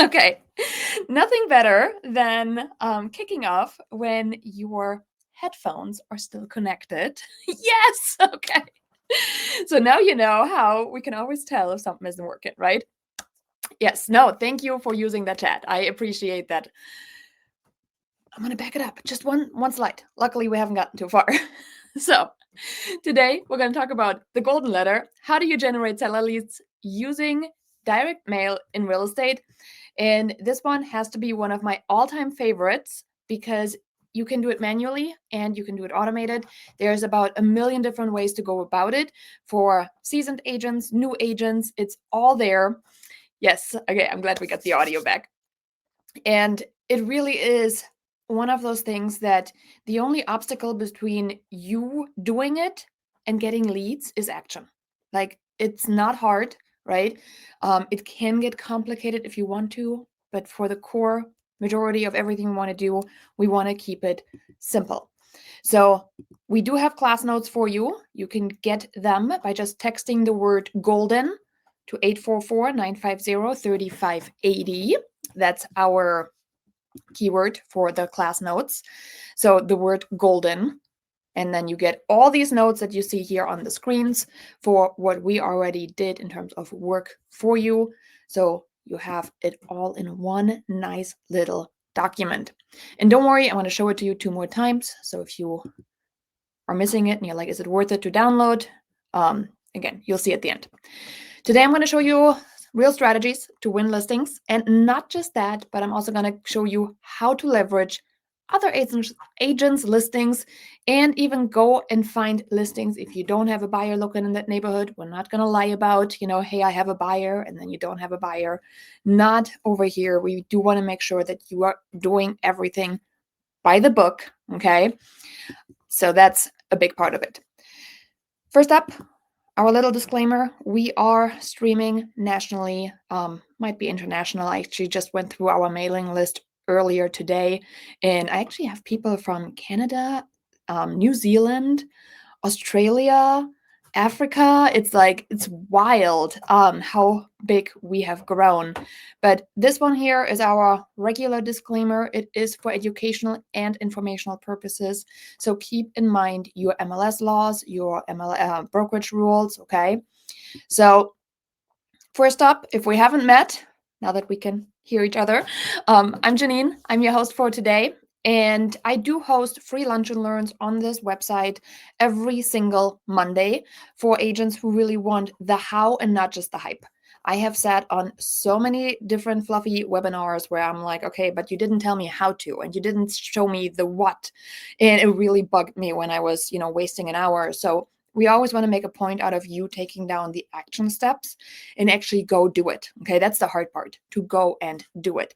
Okay, nothing better than kicking off when your headphones are still connected. Yes, okay. So now you know how we can always tell if something isn't working, right? Yes, no, thank you for using the chat. I appreciate that. I'm gonna back it up just one slide. Luckily, we haven't gotten too far. So today we're gonna talk about the golden letter. How do you generate seller leads using direct mail in real estate? And this one has to be one of my all-time favorites because you can do it manually and you can do it automated. There's about a million different ways to go about it for seasoned agents, new agents. It's all there. Yes, okay, I'm glad we got the audio back. And it really is one of those things that the only obstacle between you doing it and getting leads is action. Like, it's not hard, right? It can get complicated if you want to, but for the core majority of everything we want to do, we want to keep it simple. So we do have class notes for you. You can get them by just texting the word golden to 844-950-3580. That's our keyword for the class notes. So the word golden. And then you get all these notes that you see here on the screens for what we already did in terms of work for you. So you have it all in one nice little document. And don't worry, I'm going to show it to you 2 more times. So if you are missing it and you're like, is it worth it to download? Again, you'll see at the end. Today, I'm going to show you real strategies to win listings. And not just that, but I'm also going to show you how to leverage other agents' listings and even go and find listings if you don't have a buyer looking in that neighborhood. We're not going to lie about, hey, I have a buyer, and then you don't have a buyer. Not over here. We do want to make sure that you are doing everything by the book, okay? So that's a big part of it. First up, our little disclaimer, we are streaming nationally, might be international. I actually just went through our mailing list earlier today, and I actually have people from Canada, New Zealand, Australia, Africa. It's wild how big we have grown. But this one here is our regular disclaimer. It is for educational and informational purposes. So keep in mind your MLS laws, your brokerage rules, okay? So first up, if we haven't met, now that we can hear each other, I'm Janine. I'm your host for today. And I do host free lunch and learns on this website every single Monday for agents who really want the how and not just the hype. I have sat on so many different fluffy webinars where I'm like, okay, but you didn't tell me how to, and you didn't show me the what. And it really bugged me when I was, wasting an hour. So we always want to make a point out of you taking down the action steps and actually go do it. Okay, that's the hard part, to go and do it.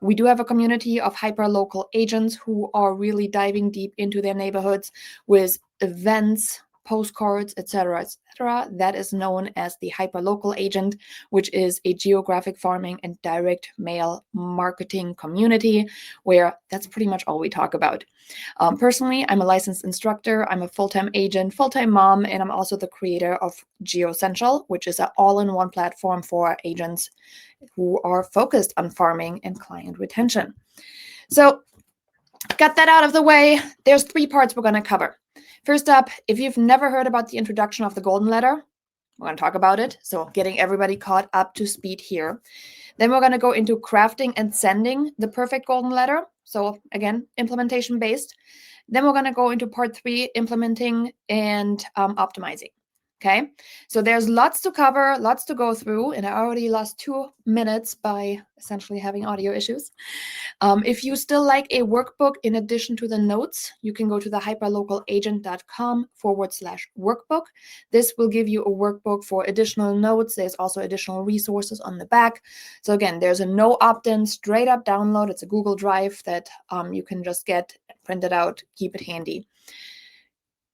We do have a community of hyper local agents who are really diving deep into their neighborhoods with events, postcards, etc., etc. That is known as the hyper local agent, which is a geographic farming and direct mail marketing community where that's pretty much all we talk about. Personally, I'm a licensed instructor, I'm a full-time agent, full-time mom, and I'm also the creator of GeoCentral, which is an all-in-one platform for agents who are focused on farming and client retention. So, got that out of the way. There's 3 parts we're going to cover. First up, if you've never heard about the introduction of the golden letter, we're going to talk about it. So getting everybody caught up to speed here. Then we're going to go into crafting and sending the perfect golden letter. So again, implementation based. Then we're going to go into part 3, implementing and optimizing. Okay, so there's lots to cover, lots to go through, and I already lost 2 minutes by essentially having audio issues. If you still like a workbook in addition to the notes, you can go to the hyperlocalagent.com/workbook. This will give you a workbook for additional notes. There's also additional resources on the back. So again, there's a no opt-in, straight up download. It's a Google Drive that you can just get printed out, keep it handy.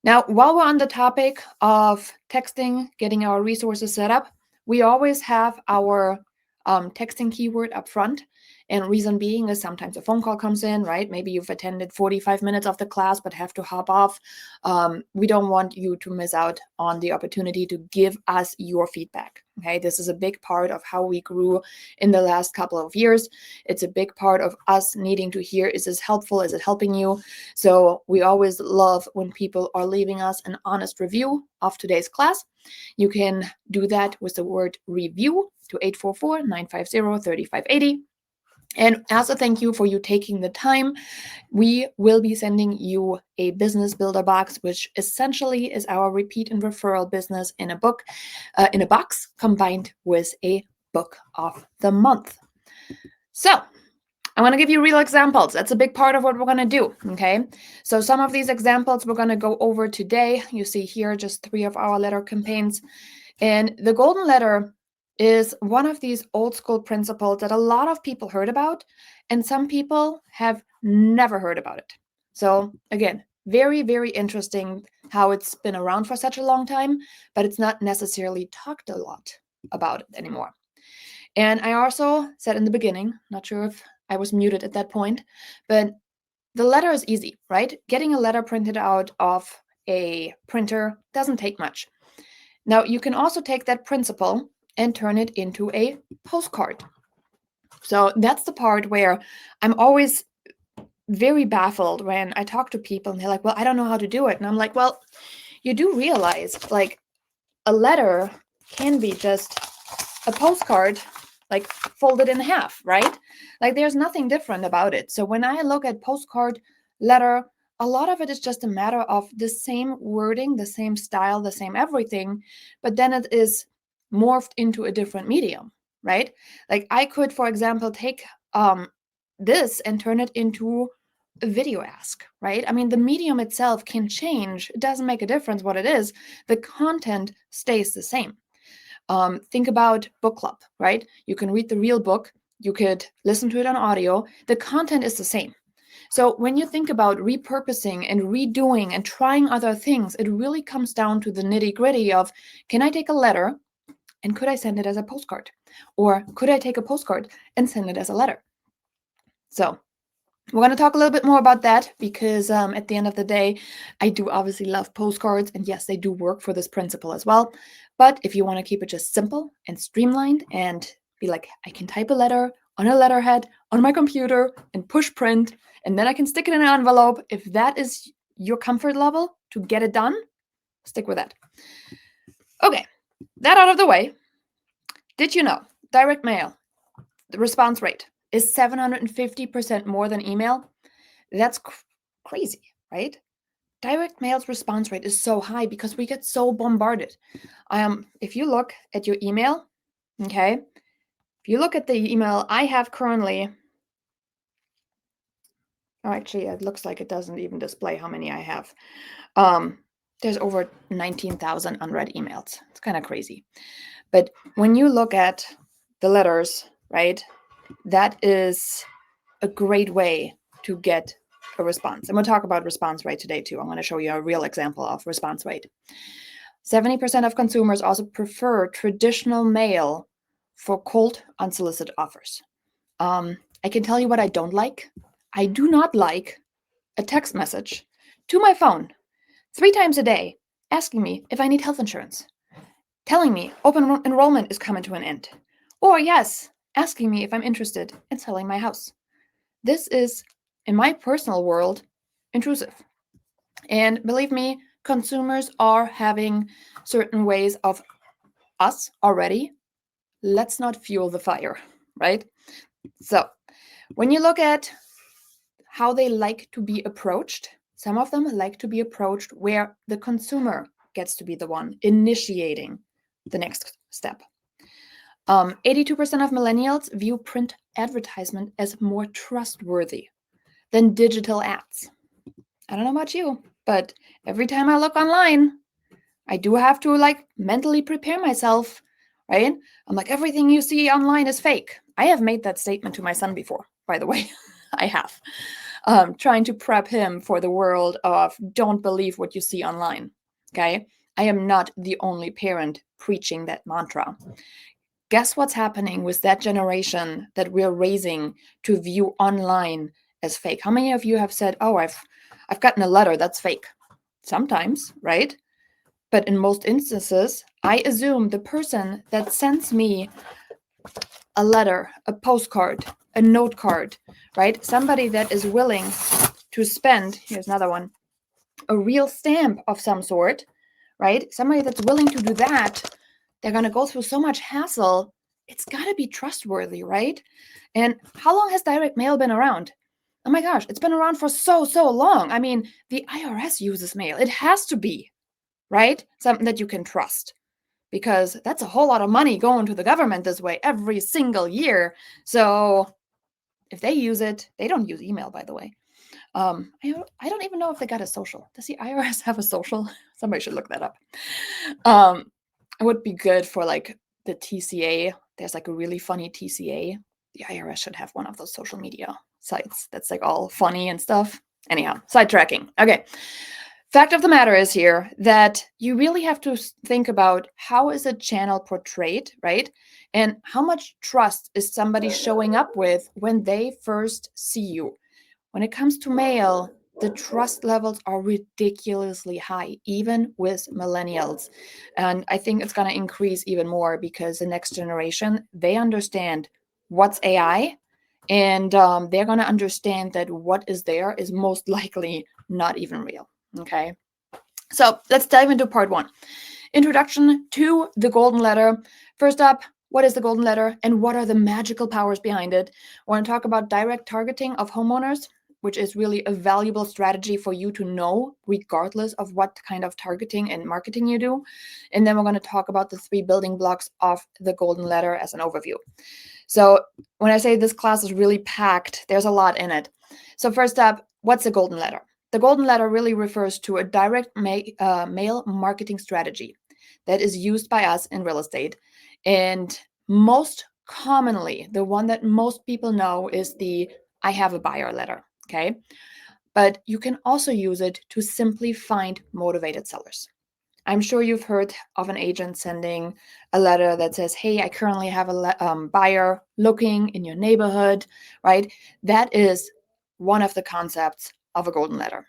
Now, while we're on the topic of texting, getting our resources set up, we always have our texting keyword up front. And reason being is sometimes a phone call comes in, right? Maybe you've attended 45 minutes of the class but have to hop off. We don't want you to miss out on the opportunity to give us your feedback. Okay, this is a big part of how we grew in the last couple of years. It's a big part of us needing to hear, is this helpful? Is it helping you? So we always love when people are leaving us an honest review of today's class. You can do that with the word review to 844-950-3580. And as a thank you for you taking the time, we will be sending you a business builder box, which essentially is our repeat and referral business in a box combined with a book of the month. So I want to give you real examples. That's a big part of what we're going to do, okay? So some of these examples we're going to go over today. You see here just 3 of our letter campaigns. And the golden letter is one of these old school principles that a lot of people heard about, and some people have never heard about it. So again, very, very interesting how it's been around for such a long time, but it's not necessarily talked a lot about it anymore. And I also said in the beginning, not sure if I was muted at that point, but the letter is easy, right? Getting a letter printed out of a printer doesn't take much. Now, you can also take that principle and turn it into a postcard. So that's the part where I'm always very baffled when I talk to people and they're like, well, I don't know how to do it. And I'm like, well, you do realize like a letter can be just a postcard, like folded in half, right? Like there's nothing different about it. So when I look at postcard, letter, a lot of it is just a matter of the same wording, the same style, the same everything, but then it is morphed into a different medium, right? Like I could, for example, take this and turn it into a video ask, right? I mean, the medium itself can change. It doesn't make a difference what it is. The content stays the same. Think about book club, right? You can read the real book. You could listen to it on audio. The content is the same. So when you think about repurposing and redoing and trying other things, it really comes down to the nitty-gritty of, can I take a letter and could I send it as a postcard? Or could I take a postcard and send it as a letter? So we're going to talk a little bit more about that because at the end of the day, I do obviously love postcards. And yes, they do work for this principle as well. But if you want to keep it just simple and streamlined and be like, I can type a letter on a letterhead on my computer and push print, and then I can stick it in an envelope. If that is your comfort level to get it done, stick with that. Okay, that out of the way. Did you know direct mail, the response rate is 750% more than email? That's crazy, right? Direct mail's response rate is so high because we get so bombarded. If you look at your email, okay, if you look at the email I have currently, oh, actually, it looks like it doesn't even display how many I have. There's over 19,000 unread emails. It's kind of crazy. But when you look at the letters, right, that is a great way to get a response. And we'll talk about response rate today too. I'm going to show you a real example of response rate. 70% of consumers also prefer traditional mail for cold, unsolicited offers. I can tell you what I don't like. I do not like a text message to my phone 3 times a day asking me if I need health insurance, telling me open enrollment is coming to an end, or yes, asking me if I'm interested in selling my house. This is, in my personal world, intrusive. And believe me, consumers are having certain ways of us already. Let's not fuel the fire, right? So when you look at how they like to be approached, some of them like to be approached where the consumer gets to be the one initiating the next step. 82% of millennials view print advertisement as more trustworthy than digital ads. I don't know about you, but every time I look online, I do have to like mentally prepare myself, right? I'm like, everything you see online is fake. I have made that statement to my son before, by the way. I have. Trying to prep him for the world of don't believe what you see online, okay? I am not the only parent preaching that mantra. guess what's happening with that generation that we're raising to view online as fake? How many of you have said, oh, I've gotten a letter that's fake? Sometimes, right? But in most instances, I assume the person that sends me a letter, a postcard, a note card, right? Somebody that is willing to spend, here's another one, a real stamp of some sort, right? Somebody that's willing to do that, they're going to go through so much hassle. It's got to be trustworthy, right? And how long has direct mail been around? Oh my gosh, it's been around for so long. I mean, the IRS uses mail. It has to be, right? Something that you can trust, because that's a whole lot of money going to the government this way every single year. So if they use it, they don't use email, by the way. I don't even know if they got a social. Does the IRS have a social? Somebody should look that up. It would be good for like the TCA. There's like a really funny TCA. The IRS should have one of those social media sites that's like all funny and stuff. Anyhow, sidetracking. Okay. Fact of the matter is here that you really have to think about how is a channel portrayed, right? And how much trust is somebody showing up with when they first see you. When it comes to mail, the trust levels are ridiculously high, even with millennials. And I think it's going to increase even more because the next generation, they understand what's AI, and they're going to understand that what is there is most likely not even real. Okay. So let's dive into part one. Introduction to the golden letter. First up, what is the golden letter and what are the magical powers behind it? I want to talk about direct targeting of homeowners, which is really a valuable strategy for you to know, regardless of what kind of targeting and marketing you do. And then we're going to talk about the 3 building blocks of the golden letter as an overview. So when I say this class is really packed, there's a lot in it. So first up, what's a golden letter? The golden letter really refers to a direct mail marketing strategy that is used by us in real estate. And most commonly, the one that most people know is the I have a buyer letter, okay? But you can also use it to simply find motivated sellers. I'm sure you've heard of an agent sending a letter that says, hey, I currently have a buyer looking in your neighborhood, right? That is one of the concepts of a golden letter.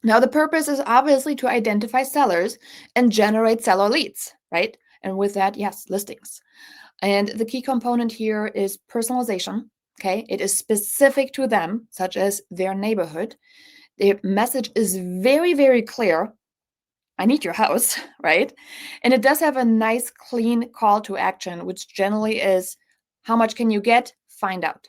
Now, the purpose is obviously to identify sellers and generate seller leads, right? And with that, yes, listings. And the key component here is personalization, okay? It is specific to them, such as their neighborhood. The message is very, very clear. I need your house, right? And it does have a nice, clean call to action, which generally is how much can you get? Find out.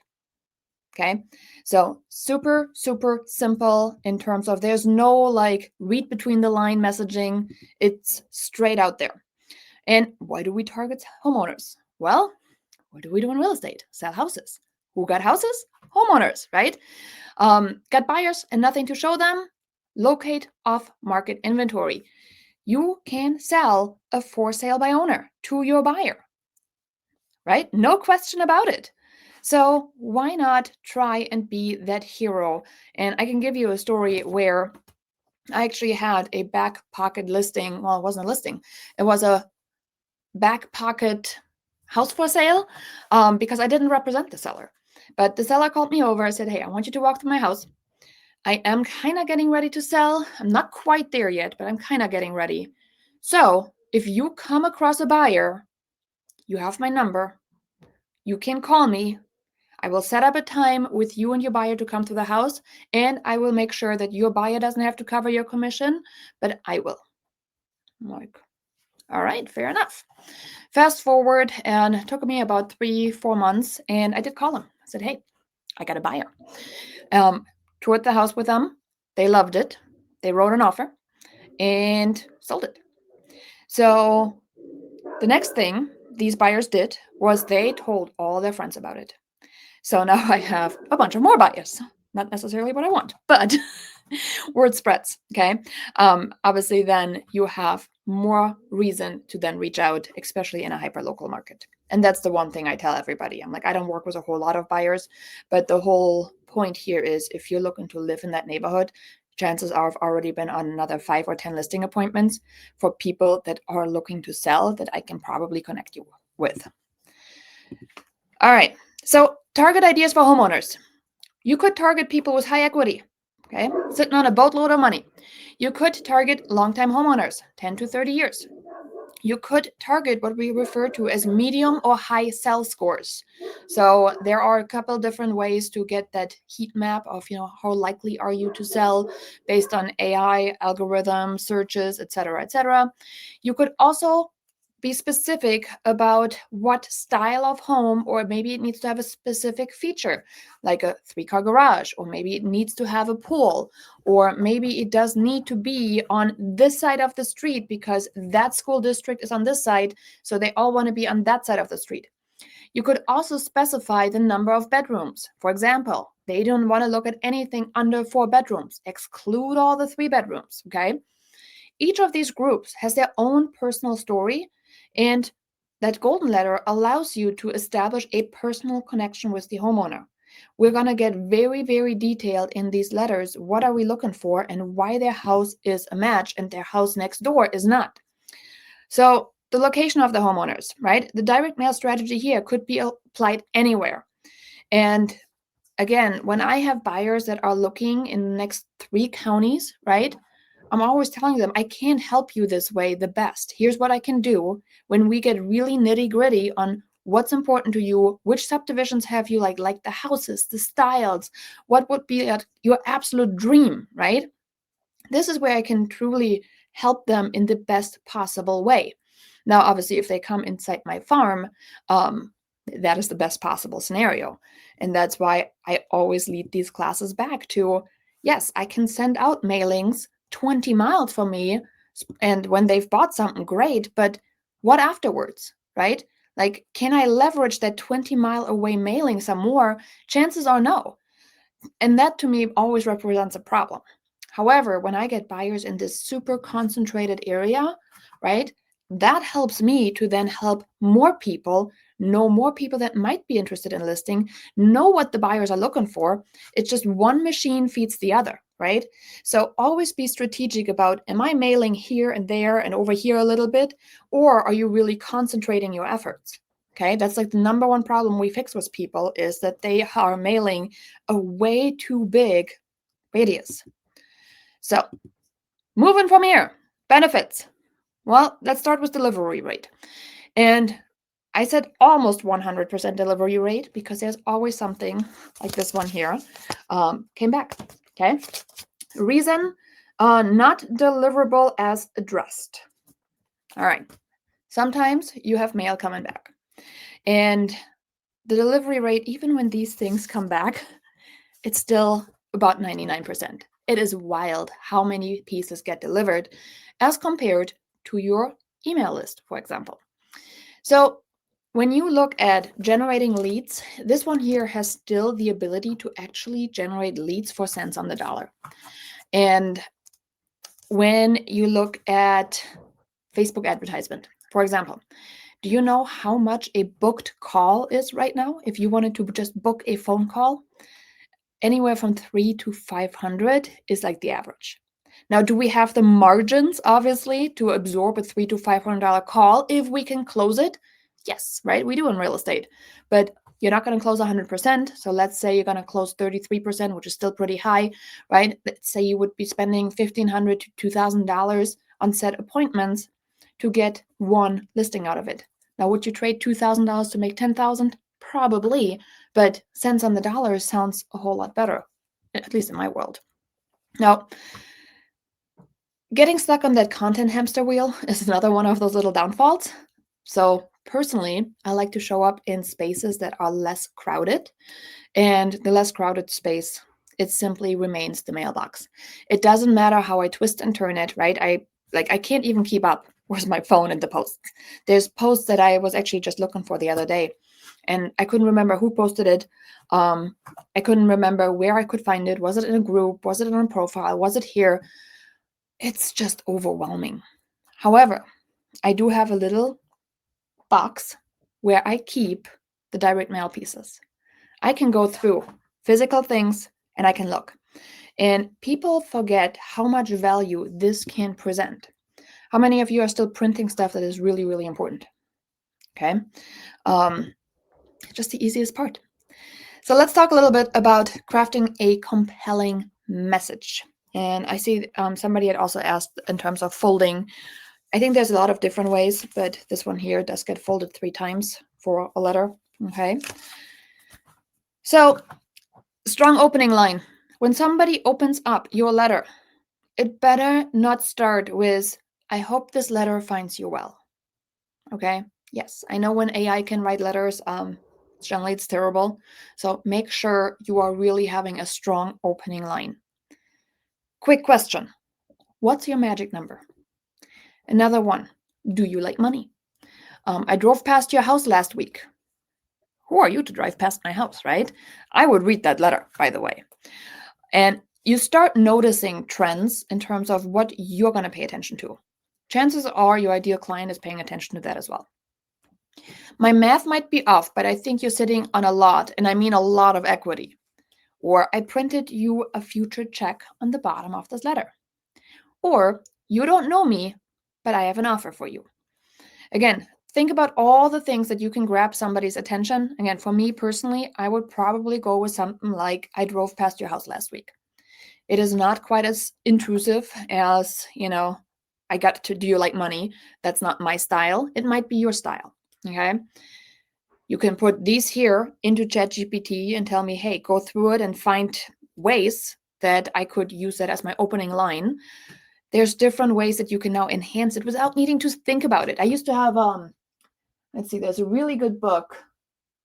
Okay. So super, super simple in terms of there's no like read between the line messaging. It's straight out there. And why do we target homeowners? Well, what do we do in real estate? Sell houses. Who got houses? Homeowners, right? Got buyers and nothing to show them? Locate off-market inventory. You can sell a for sale by owner to your buyer, right? No question about it. So why not try and be that hero? And I can give you a story where I actually had a back pocket listing. Well, it wasn't a listing. It was a back pocket house for sale because I didn't represent the seller. But the seller called me over and said, hey, I want you to walk through my house. I am kind of getting ready to sell. I'm not quite there yet, but I'm kind of getting ready. So if you come across a buyer, you have my number. You can call me. I will set up a time with you and your buyer to come to the house, and I will make sure that your buyer doesn't have to cover your commission, but I will. I'm like, all right, fair enough. Fast forward, and it took me about 3-4 months, and I did call him. I said, hey, I got a buyer. Toured the house with them. They loved it. They wrote an offer and sold it. So the next thing these buyers did was they told all their friends about it. So now I have a bunch of more buyers. Not necessarily what I want, but word spreads, okay? Obviously, then you have more reason to then reach out, especially in a hyper-local market. And that's the one thing I tell everybody. I'm like, I don't work with a whole lot of buyers, but the whole point here is if you're looking to live in that neighborhood, chances are I've already been on another 5 or 10 listing appointments for people that are looking to sell that I can probably connect you with. All right. So target ideas for homeowners. You could target people with high equity, okay, sitting on a boatload of money. You could target long-time homeowners, 10 to 30 years. You could target what we refer to as medium or high sell scores. So there are a couple different ways to get that heat map of, how likely are you to sell based on AI, algorithm, searches, etc., etc. You could also be specific about what style of home, or maybe it needs to have a specific feature, like a 3-car garage, or maybe it needs to have a pool, or maybe it does need to be on this side of the street because that school district is on this side, so they all want to be on that side of the street. You could also specify the number of bedrooms. For example, they don't want to look at anything under 4 bedrooms. Exclude all the 3 bedrooms, okay? Each of these groups has their own personal story, and that golden letter allows you to establish a personal connection with the homeowner. We're going to get very, very detailed in these letters. What are we looking for and why their house is a match and their house next door is not? So, the location of the homeowners, right? The direct mail strategy here could be applied anywhere. And again, when I have buyers that are looking in the next 3 counties, right? I'm always telling them, I can't help you this way the best. Here's what I can do when we get really nitty gritty on what's important to you, which subdivisions have you like the houses, the styles, what would be your absolute dream, right? This is where I can truly help them in the best possible way. Now, obviously, if they come inside my farm, that is the best possible scenario. And that's why I always lead these classes back to, yes, I can send out mailings 20 miles from me, and when they've bought something, great, but what afterwards, right? Like, can I leverage that 20-mile away mailing some more? Chances are no. And that to me always represents a problem. However, when I get buyers in this super concentrated area, right, that helps me to then help more people, know more people that might be interested in listing, know what the buyers are looking for. It's just one machine feeds the other, right? So always be strategic about, am I mailing here and there and over here a little bit, or are you really concentrating your efforts? Okay, that's like the number one problem we fix with people, is that they are mailing a way too big radius. So moving from here, benefits. Well, let's start with delivery rate. And I said almost 100% delivery rate because there's always something like this one here came back. Okay. Reason, not deliverable as addressed. All right. Sometimes you have mail coming back. And the delivery rate, even when these things come back, it's still about 99%. It is wild how many pieces get delivered as compared to your email list, for example. So when you look at generating leads, this one here has still the ability to actually generate leads for cents on the dollar. And when you look at Facebook advertisement, for example, do you know how much a booked call is right now? If you wanted to just book a phone call, anywhere from 300 to 500 is like the average. Now, do we have the margins, obviously, to absorb a $300 to $500 call if we can close it? Yes, right? We do in real estate, but you're not going to close 100%. So let's say you're going to close 33%, which is still pretty high, right? Let's say you would be spending $1,500 to $2,000 on set appointments to get one listing out of it. Now, would you trade $2,000 to make $10,000? Probably, but cents on the dollar sounds a whole lot better, at least in my world. Now, getting stuck on that content hamster wheel is another one of those little downfalls. So personally, I like to show up in spaces that are less crowded, and the less crowded space, it simply remains the mailbox. It doesn't matter how I twist and turn it, right? I can't even keep up with my phone and the posts. There's posts that I was actually just looking for the other day, and I couldn't remember who posted it. I couldn't remember where I could find it. Was it in a group? Was it on a profile? Was it here? It's just overwhelming. However, I do have a little box where I keep the direct mail pieces. I can go through physical things and I can look. And people forget how much value this can present. How many of you are still printing stuff that is really, really important? Okay. Just the easiest part. So let's talk a little bit about crafting a compelling message. And I see somebody had also asked in terms of folding. I think there's a lot of different ways, but this one here does get folded 3 times for a letter. Okay. So, strong opening line. When somebody opens up your letter, it better not start with, I hope this letter finds you well. Okay. Yes, I know when AI can write letters, generally it's terrible. So make sure you are really having a strong opening line. Quick question. What's your magic number? Another one. Do you like money? I drove past your house last week. Who are you to drive past my house, right? I would read that letter, by the way. And you start noticing trends in terms of what you're going to pay attention to. Chances are your ideal client is paying attention to that as well. My math might be off, but I think you're sitting on a lot, and I mean a lot of equity. Or I printed you a future check on the bottom of this letter. Or you don't know me, but I have an offer for you. Again, think about all the things that you can grab somebody's attention. Again, for me personally, I would probably go with something like, I drove past your house last week. It is not quite as intrusive as, I got to, do you like money? That's not my style. It might be your style. Okay. You can put these here into ChatGPT and tell me, hey, go through it and find ways that I could use that as my opening line. There's different ways that you can now enhance it without needing to think about it. I used to have, let's see, there's a really good book.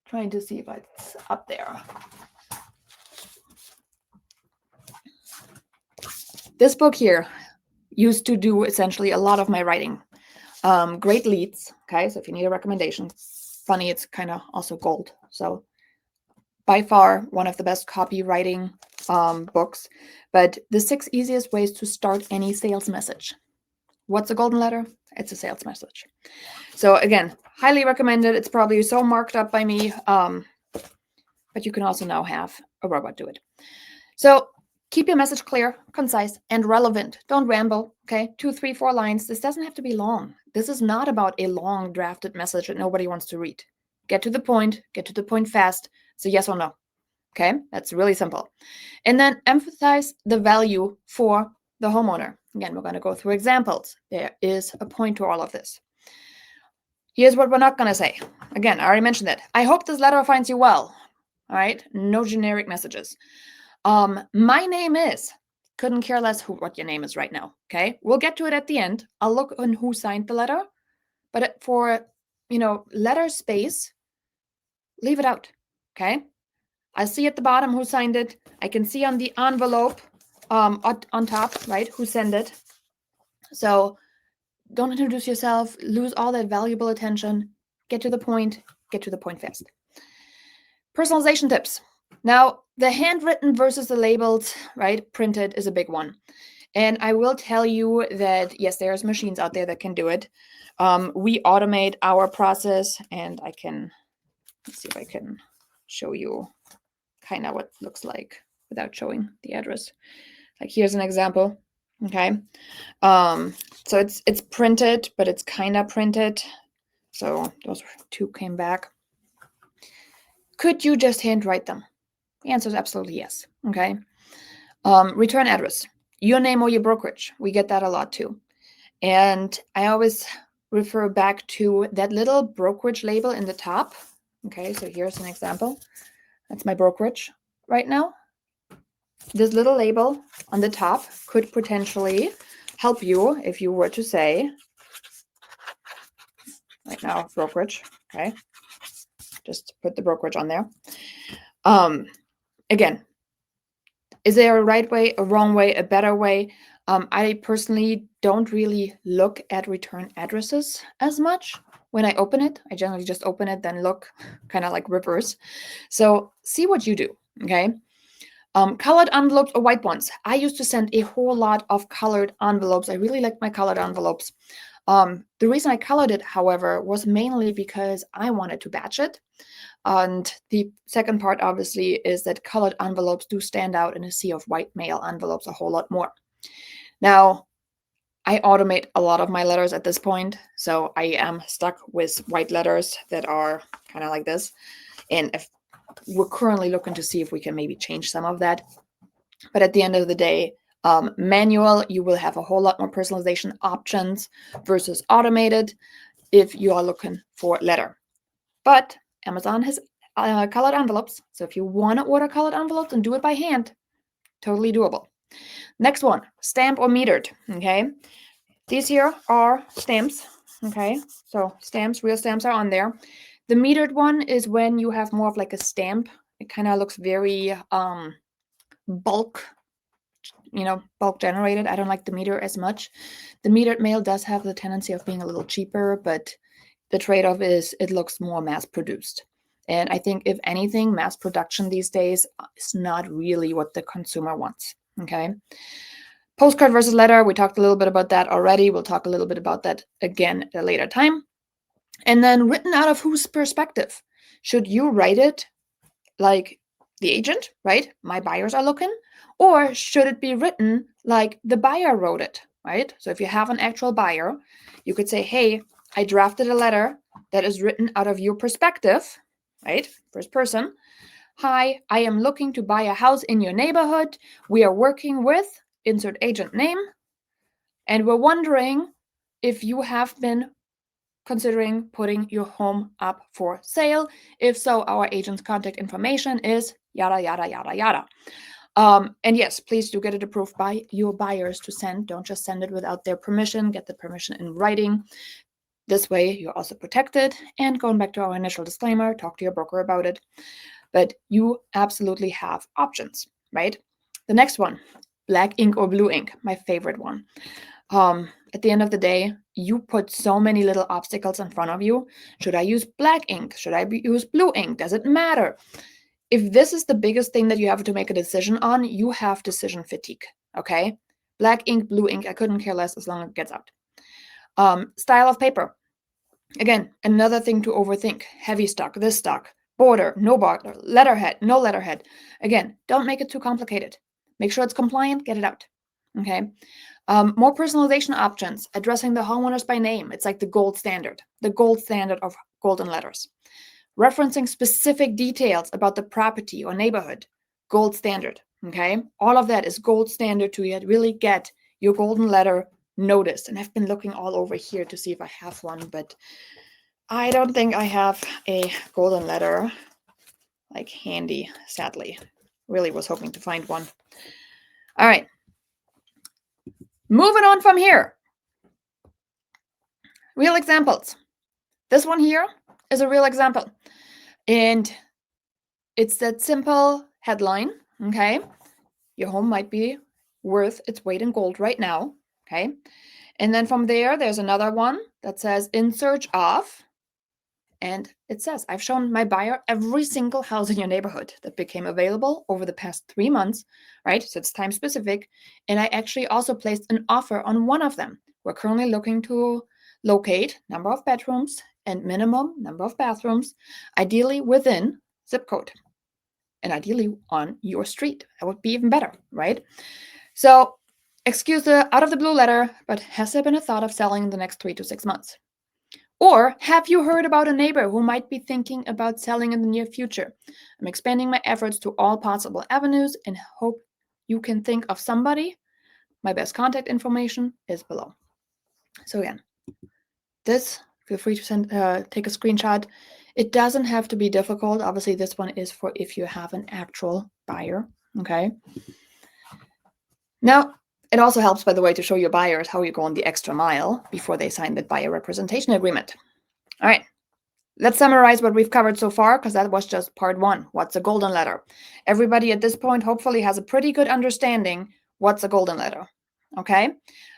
Trying to see if it's up there. This book here used to do essentially a lot of my writing. Great Leads. Okay, so if you need a recommendation, funny, it's kind of also gold. So by far one of the best copywriting books. But the 6 easiest ways to start any sales message. What's a golden letter? It's a sales message. So again, highly recommended. It's probably so marked up by me, but you can also now have a robot do it. So keep your message clear, concise, and relevant. Don't ramble, okay? 2, 3, 4 lines. This doesn't have to be long. This is not about a long drafted message that nobody wants to read. Get to the point fast. So yes or no, okay? That's really simple. And then emphasize the value for the homeowner. Again, we're going to go through examples. There is a point to all of this. Here's what we're not going to say. Again, I already mentioned that. I hope this letter finds you well. All right? No generic messages. My name is, couldn't care less what your name is right now. Okay. We'll get to it at the end. I'll look on who signed the letter, but for, letter space, leave it out. Okay. I see at the bottom who signed it. I can see on the envelope, on top, right, who sent it. So don't introduce yourself, lose all that valuable attention, get to the point fast. Personalization tips. Now, the handwritten versus the labeled, right, printed is a big one. And I will tell you that, yes, there's machines out there that can do it. We automate our process, and let's see if I can show you kind of what it looks like without showing the address. Like here's an example. Okay. So it's printed, but it's kind of printed. So those 2 came back. Could you just handwrite them? The answer is absolutely yes. Okay. Return address, your name or your brokerage. We get that a lot too. And I always refer back to that little brokerage label in the top. Okay, so here's an example. That's my brokerage right now. This little label on the top could potentially help you if you were to say, right now, brokerage. Okay, just put the brokerage on there. Again, is there a right way, a wrong way, a better way? I personally don't really look at return addresses as much. When I open it, I generally just open it, then look, kind of like reverse. So see what you do, okay? Colored envelopes or white ones. I used to send a whole lot of colored envelopes. I really like my colored envelopes. The reason I colored it, however, was mainly because I wanted to batch it. And the second part, obviously, is that colored envelopes do stand out in a sea of white mail envelopes a whole lot more. Now, I automate a lot of my letters at this point, so I am stuck with white letters that are kind of like this. And if we're currently looking to see if we can maybe change some of that. But at the end of the day, manual, you will have a whole lot more personalization options versus automated if you are looking for letter. But Amazon has colored envelopes. So if you want to order colored envelopes and do it by hand, totally doable. Next one, stamp or metered. Okay. These here are stamps. Okay. So stamps, real stamps are on there. The metered one is when you have more of like a stamp. It kind of looks very bulk generated. I don't like the meter as much. The metered mail does have the tendency of being a little cheaper, but the trade-off is it looks more mass produced. And I think if anything, mass production these days is not really what the consumer wants. Okay. Postcard versus letter, we talked a little bit about that already. We'll talk a little bit about that again at a later time. And then written out of whose perspective? Should you write it like the agent, right? My buyers are looking. Or should it be written like the buyer wrote it, right? So if you have an actual buyer, you could say, hey, I drafted a letter that is written out of your perspective, right? First person. Hi, I am looking to buy a house in your neighborhood. We are working with insert agent name. And we're wondering if you have been considering putting your home up for sale. If so, our agent's contact information is yada, yada, yada, yada. And yes, please do get it approved by your buyers to send. Don't just send it without their permission. Get the permission in writing. This way, you're also protected. And going back to our initial disclaimer, talk to your broker about it. But you absolutely have options, right? The next one, black ink or blue ink, my favorite one. At the end of the day, you put so many little obstacles in front of you. Should I use black ink? Should I use blue ink? Does it matter? If this is the biggest thing that you have to make a decision on, you have decision fatigue, okay? Black ink, blue ink, I couldn't care less as long as it gets out. Style of paper. Again, another thing to overthink. Heavy stock, this stock, border, no border, letterhead, no letterhead. Again, don't make it too complicated. Make sure it's compliant, get it out, okay? More personalization options, addressing the homeowners by name. It's like the gold standard of golden letters. Referencing specific details about the property or neighborhood, gold standard, okay? All of that is gold standard to really get your golden letter noticed. And I've been looking all over here to see if I have one, but I don't think I have a golden letter like handy, sadly. Really was hoping to find one. All right. Moving on from here. Real examples. This one here is a real example. And it's that simple headline, okay? Your home might be worth its weight in gold right now, okay? And then from there, there's another one that says, in search of, and it says, I've shown my buyer every single house in your neighborhood that became available over the past 3 months, right? So it's time specific. And I actually also placed an offer on one of them. We're currently looking to locate number of bedrooms and minimum number of bathrooms, ideally within zip code and ideally on your street. That would be even better, right? So excuse the out of the blue letter, but has there been a thought of selling in the next 3 to 6 months? Or have you heard about a neighbor who might be thinking about selling in the near future? I'm expanding my efforts to all possible avenues and hope you can think of somebody. My best contact information is below. So again, this, feel free to take a screenshot. It doesn't have to be difficult. Obviously, this one is for if you have an actual buyer, okay? Now, it also helps, by the way, to show your buyers how you go on the extra mile before they sign the buyer representation agreement. All right, let's summarize what we've covered so far, because that was just part 1. What's a golden letter? Everybody at this point hopefully has a pretty good understanding what's a golden letter, okay?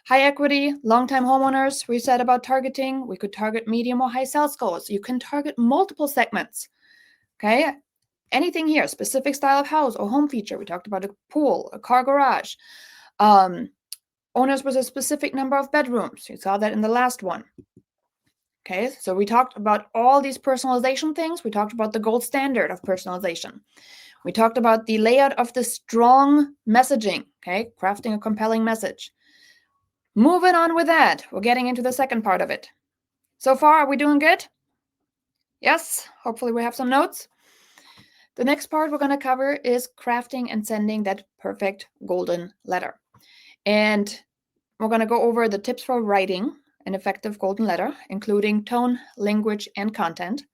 High equity, long-time homeowners, we said about targeting. We could target medium or high sales goals. You can target multiple segments, okay? Anything here, specific style of house or home feature. We talked about a pool, a car garage. Owners with a specific number of bedrooms. You saw that in the last one. Okay, so we talked about all these personalization things. We talked about the gold standard of personalization. We talked about the layout of the strong messaging, okay, crafting a compelling message. Moving on with that, we're getting into the second part of it. So far, are we doing good? Yes, hopefully we have some notes. The next part we're going to cover is crafting and sending that perfect golden letter. And we're going to go over the tips for writing an effective golden letter, including tone, language, and content.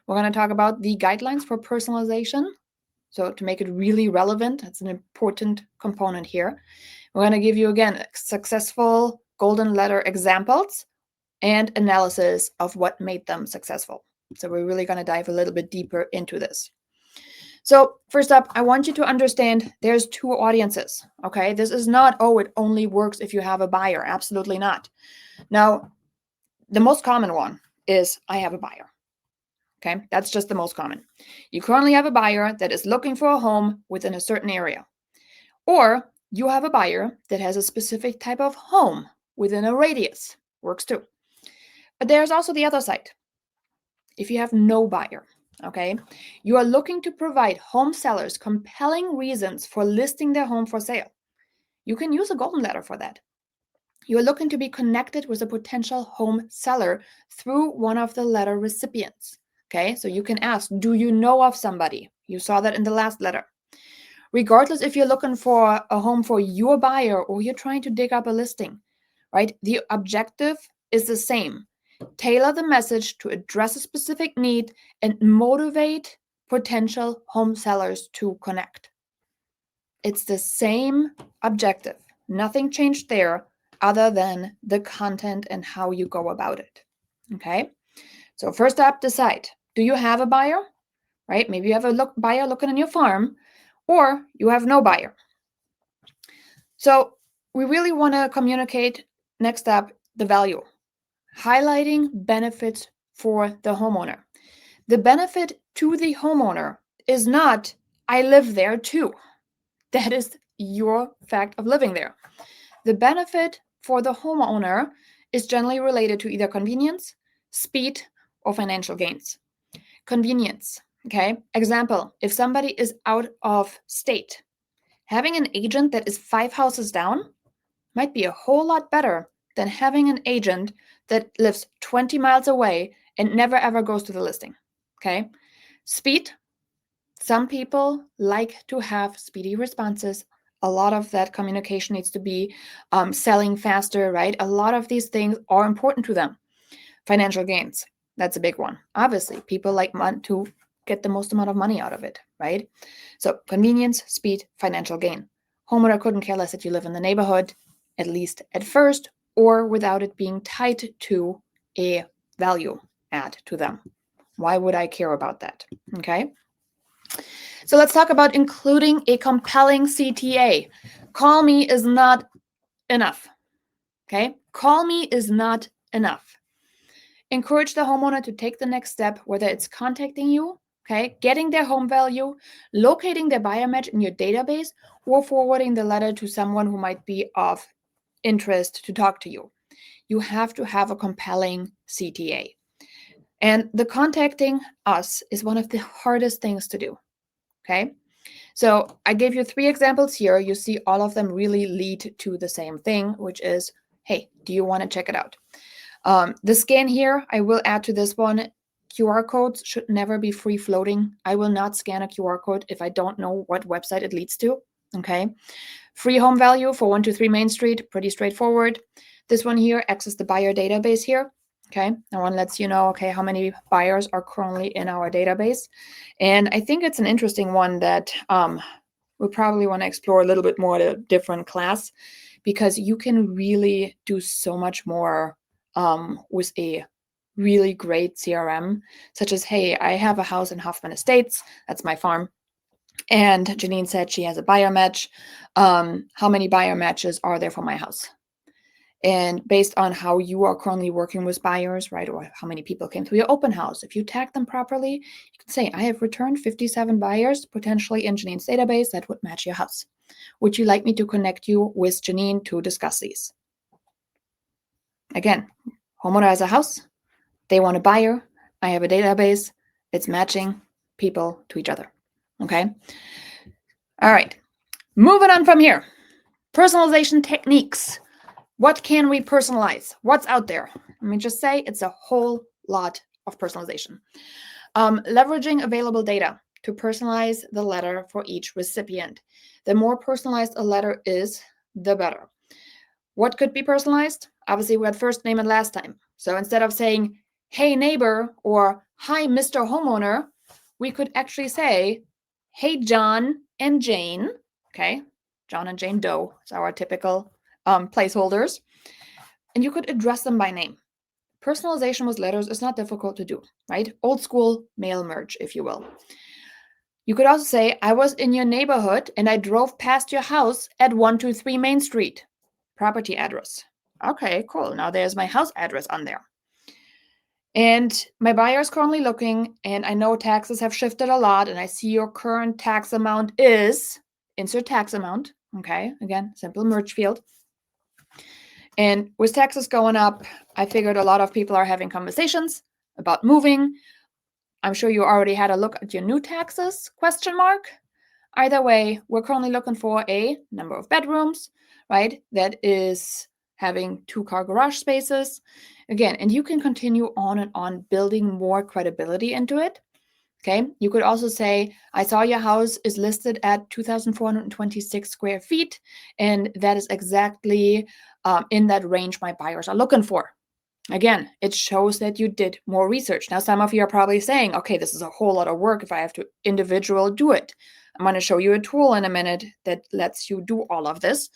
We're going to talk about the guidelines for personalization. So to make it really relevant, that's an important component here. We're going to give you, again, successful golden letter examples and analysis of what made them successful. So we're really going to dive a little bit deeper into this. So first up, I want you to understand there's two audiences, okay? This is not, oh, it only works if you have a buyer. Absolutely not. Now, the most common one is I have a buyer, okay? That's just the most common. You currently have a buyer that is looking for a home within a certain area. Or you have a buyer that has a specific type of home within a radius. Works too. But there's also the other side. If you have no buyer, okay, you are looking to provide home sellers compelling reasons for listing their home for sale. You can use a golden letter for that. You are looking to be connected with a potential home seller through one of the letter recipients. Okay, so you can ask, do you know of somebody? You saw that in the last letter. Regardless if you're looking for a home for your buyer or you're trying to dig up a listing, right? The objective is the same. Tailor the message to address a specific need and motivate potential home sellers to connect. It's the same objective. Nothing changed there other than the content and how you go about it. Okay? So first up, decide. Do you have a buyer? Right? Maybe you have a buyer looking on your farm, or you have no buyer. So we really want to communicate, next up, the value. Highlighting benefits for the homeowner. The benefit to the homeowner is not, I live there too. That is your fact of living there. The benefit for the homeowner is generally related to either convenience, speed, or financial gains. Convenience, okay? Example, if somebody is out of state, having an agent that is 5 houses down might be a whole lot better than having an agent that lives 20 miles away and never ever goes to the listing, okay? Speed, some people like to have speedy responses. A lot of that communication needs to be selling faster, right? A lot of these things are important to them. Financial gains, that's a big one. Obviously, people like to get the most amount of money out of it, right? So convenience, speed, financial gain. Homeowner couldn't care less that you live in the neighborhood, at least at first, or without it being tied to a value add to them. Why would I care about that? Okay. So let's talk about including a compelling CTA. Call me is not enough. Okay. Call me is not enough. Encourage the homeowner to take the next step, whether it's contacting you, okay, getting their home value, locating their buyer match in your database, or forwarding the letter to someone who might be of interest to talk to you. You have to have a compelling CTA. And the contacting us is one of the hardest things to do, okay? So I gave you 3 examples here. You see all of them really lead to the same thing, which is, hey, do you want to check it out? The scan here, I will add to this one, QR codes should never be free floating. I will not scan a QR code if I don't know what website it leads to, okay? Free home value for 123 Main Street, pretty straightforward. This one here, access the buyer database here, okay? That one lets you know, okay, how many buyers are currently in our database. And I think it's an interesting one that we probably want to explore a little bit more at a different class, because you can really do so much more with a really great CRM, such as, hey, I have a house in Hoffman Estates, that's my farm, and Janine said she has a buyer match. How many buyer matches are there for my house? And based on how you are currently working with buyers, right, or how many people came to your open house, if you tag them properly, you can say, I have returned 57 buyers potentially in Janine's database that would match your house. Would you like me to connect you with Janine to discuss these? Again, homeowner has a house, they want a buyer, I have a database, it's matching people to each other, okay? All right, moving on from here. Personalization techniques. What can we personalize? What's out there? Let me just say it's a whole lot of personalization. Leveraging available data. to personalize the letter for each recipient. The more personalized a letter is, the better. What could be personalized? Obviously, we had first name and last name. So instead of saying, hey neighbor, or hi Mr. Homeowner, we could actually say, hey John and Jane. Okay, John and Jane Doe is our typical placeholders. And you could address them by name. Personalization with letters is not difficult to do, right? Old school mail merge, if you will. You could also say, I was in your neighborhood and I drove past your house at 123 Main Street. Property address. Okay, cool. Now there's my house address on there. And my buyer is currently looking, and I know taxes have shifted a lot, and I see your current tax amount is, insert tax amount. Okay, again, simple merge field. And with taxes going up, I figured a lot of people are having conversations about moving. I'm sure you already had a look at your new taxes, question mark. Either way, we're currently looking for a number of bedrooms, right? That is having 2-car garage spaces. Again, and you can continue on and on building more credibility into it. Okay, you could also say, I saw your house is listed at 2,426 square feet, and that is exactly in that range my buyers are looking for. Again, it shows that you did more research. Now, some of you are probably saying, okay, this is a whole lot of work if I have to individual do it. I'm going to show you a tool in a minute that lets you do all of this.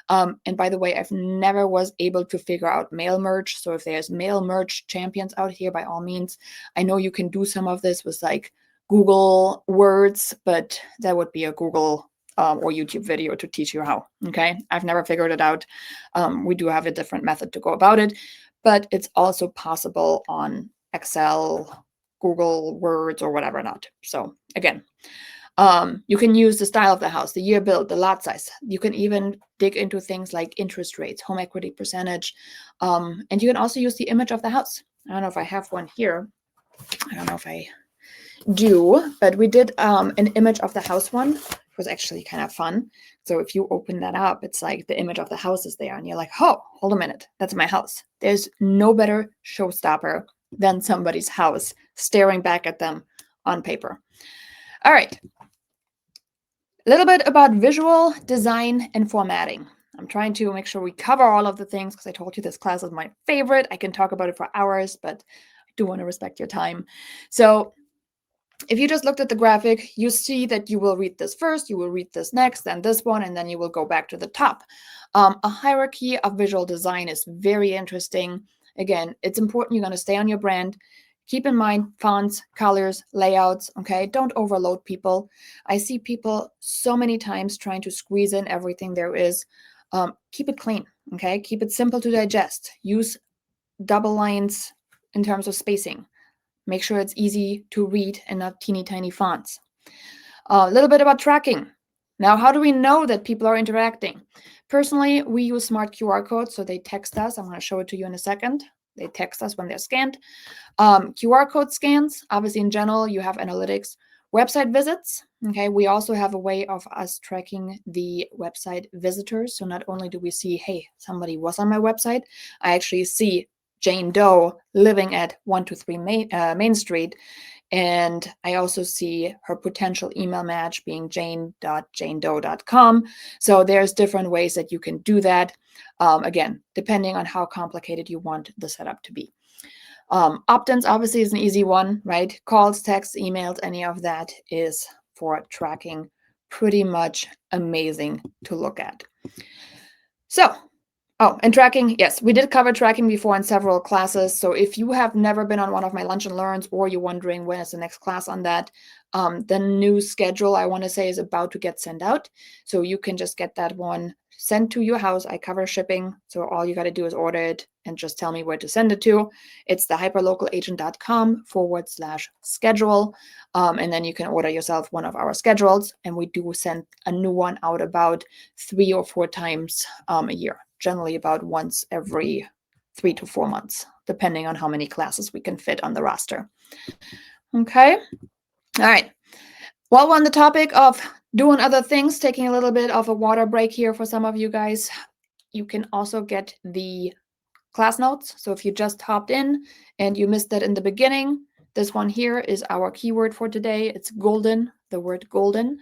And by the way, I've never was able to figure out mail merge. So if there's mail merge champions out here, by all means, I know you can do some of this with like Google Words, but that would be a Google or YouTube video to teach you how. Okay, I've never figured it out. We do have a different method to go about it, but it's also possible on Excel, Google Words, or whatever not. So again, you can use the style of the house, the year built, the lot size. You can even dig into things like interest rates, home equity percentage, and you can also use the image of the house. I don't know if I have one here. I don't know if I do, but we did an image of the house one. It was actually kind of fun. So if you open that up, it's like the image of the house is there, and you're like, oh, hold a minute, that's my house. There's no better showstopper than somebody's house staring back at them on paper. All right. A little bit about visual design and formatting. I'm trying to make sure we cover all of the things because I told you this class is my favorite. I can talk about it for hours, but I do want to respect your time. So if you just looked at the graphic, you see that you will read this first, you will read this next, then this one, and then you will go back to the top. A hierarchy of visual design is very interesting. Again, it's important you're going to stay on your brand. Keep in mind fonts, colors, layouts, okay? Don't overload people. I see people so many times trying to squeeze in everything there is. Keep it clean, okay? Keep it simple to digest. Use double lines in terms of spacing. Make sure it's easy to read and not teeny tiny fonts. A little bit about tracking. Now, how do we know that people are interacting? Personally, we use smart QR codes, so they text us. I'm going to show it to you in a second. They text us when they're scanned. QR code scans, obviously in general, you have analytics. Website visits, okay, we also have a way of us tracking the website visitors. So not only do we see, hey, somebody was on my website, I actually see Jane Doe living at 123 Main Street. And I also see her potential email match being jane.janedoe.com. So there's different ways that you can do that. Again, depending on how complicated you want the setup to be. Opt-ins obviously is an easy one, right? Calls, texts, emails, any of that is for tracking. Pretty much amazing to look at. So, and tracking, yes, we did cover tracking before in several classes. So if you have never been on one of my lunch and learns, or you're wondering when is the next class on that, the new schedule, I want to say, is about to get sent out. So you can just get that one sent to your house. I cover shipping. So all you got to do is order it and just tell me where to send it to. It's the hyperlocalagent.com/schedule. And then you can order yourself one of our schedules. And we do send a new one out about 3 or 4 times a year. Generally about once every 3 to 4 months, depending on how many classes we can fit on the roster. Okay. All right. While we're on the topic of doing other things, taking a little bit of a water break here for some of you guys, you can also get the class notes. So if you just hopped in and you missed that in the beginning, This one here is our keyword for today. It's golden, the word golden,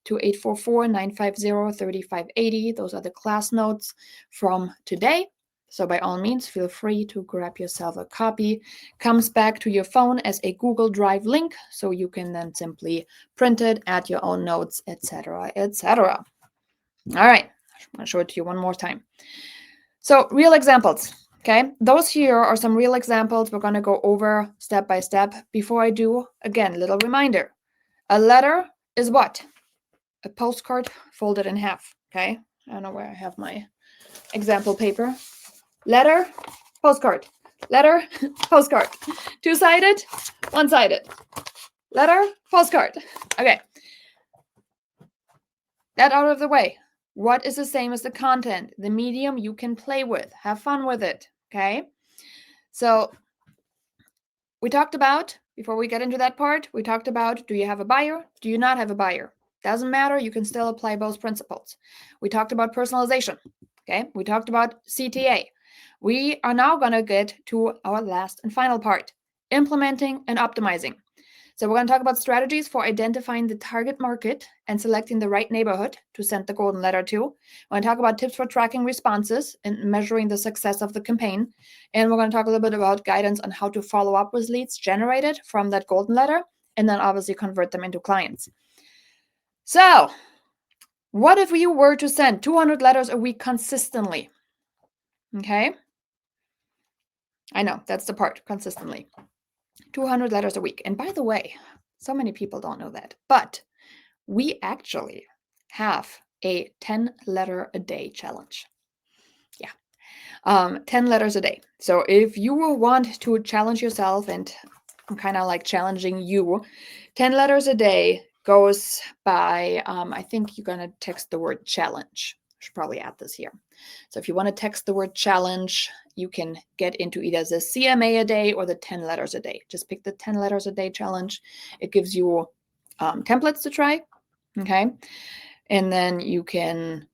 to 844-950-3580. Those are the class notes from today. So by all means, feel free to grab yourself a copy. Comes back to your phone as a Google Drive link, so you can then simply print it, add your own notes, etc., etc. All right, I'm going to show it to you one more time. So real examples, okay? Those here are some real examples we're going to go over step by step. Before I do, again, little reminder. A letter is what? A postcard folded in half, okay? I don't know where I have my example paper. Letter, postcard. Letter, postcard. Two-sided, one-sided. Letter, postcard. Okay. That out of the way. What is the same as the content? The medium you can play with. Have fun with it, okay? So we talked about, before we get into that part, we talked about, do you have a buyer? Do you not have a buyer? Doesn't matter. You can still apply both principles. We talked about personalization, okay? We talked about CTA. We are now going to get to our last and final part, implementing and optimizing. So we're going to talk about strategies for identifying the target market and selecting the right neighborhood to send the golden letter to. We're going to talk about tips for tracking responses and measuring the success of the campaign. And we're going to talk a little bit about guidance on how to follow up with leads generated from that golden letter and then obviously convert them into clients. So what if you were to send 200 letters a week consistently? Okay. I know, that's the part, consistently. 200 letters a week. And by the way, so many people don't know that, but we actually have a 10-letter-a-day challenge. Yeah, 10 letters a day. So if you want to challenge yourself, and I'm kind of like challenging you, 10 letters a day goes by, I think you're going to text the word challenge. I should probably add this here. So if you want to text the word challenge, you can get into either the CMA a day or the 10 letters a day. Just pick the 10 letters a day challenge. It gives you templates to try, okay? And then you can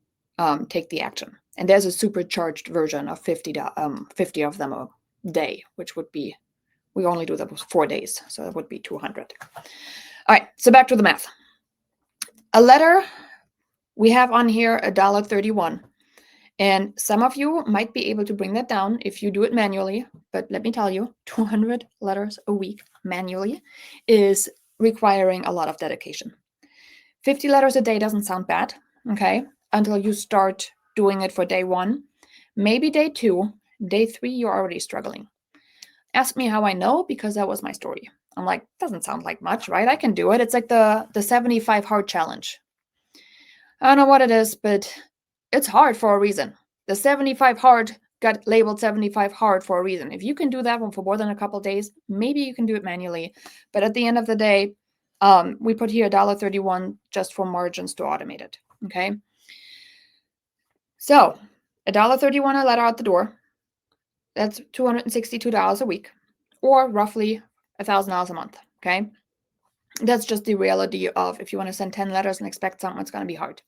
take the action. And there's a supercharged version of 50 of them a day, which would be, we only do that with 4 days, so that would be 200. All right, so back to the math. A letter, we have on here $1.31. And some of you might be able to bring that down if you do it manually. But let me tell you, 200 letters a week manually is requiring a lot of dedication. 50 letters a day doesn't sound bad, okay, until you start doing it for day 1. Maybe day 2, day 3, you're already struggling. Ask me how I know, because that was my story. I'm like, doesn't sound like much, right? I can do it. It's like the 75 hard challenge. I don't know what it is, but it's hard for a reason. The 75 hard got labeled 75 hard for a reason. If you can do that one for more than a couple days, maybe you can do it manually. But at the end of the day, we put here $1.31 just for margins to automate it, okay? So $1.31 a letter out the door. That's $262 a week, or roughly $1,000 a month, okay? That's just the reality of if you want to send 10 letters and expect something, it's going to be hard.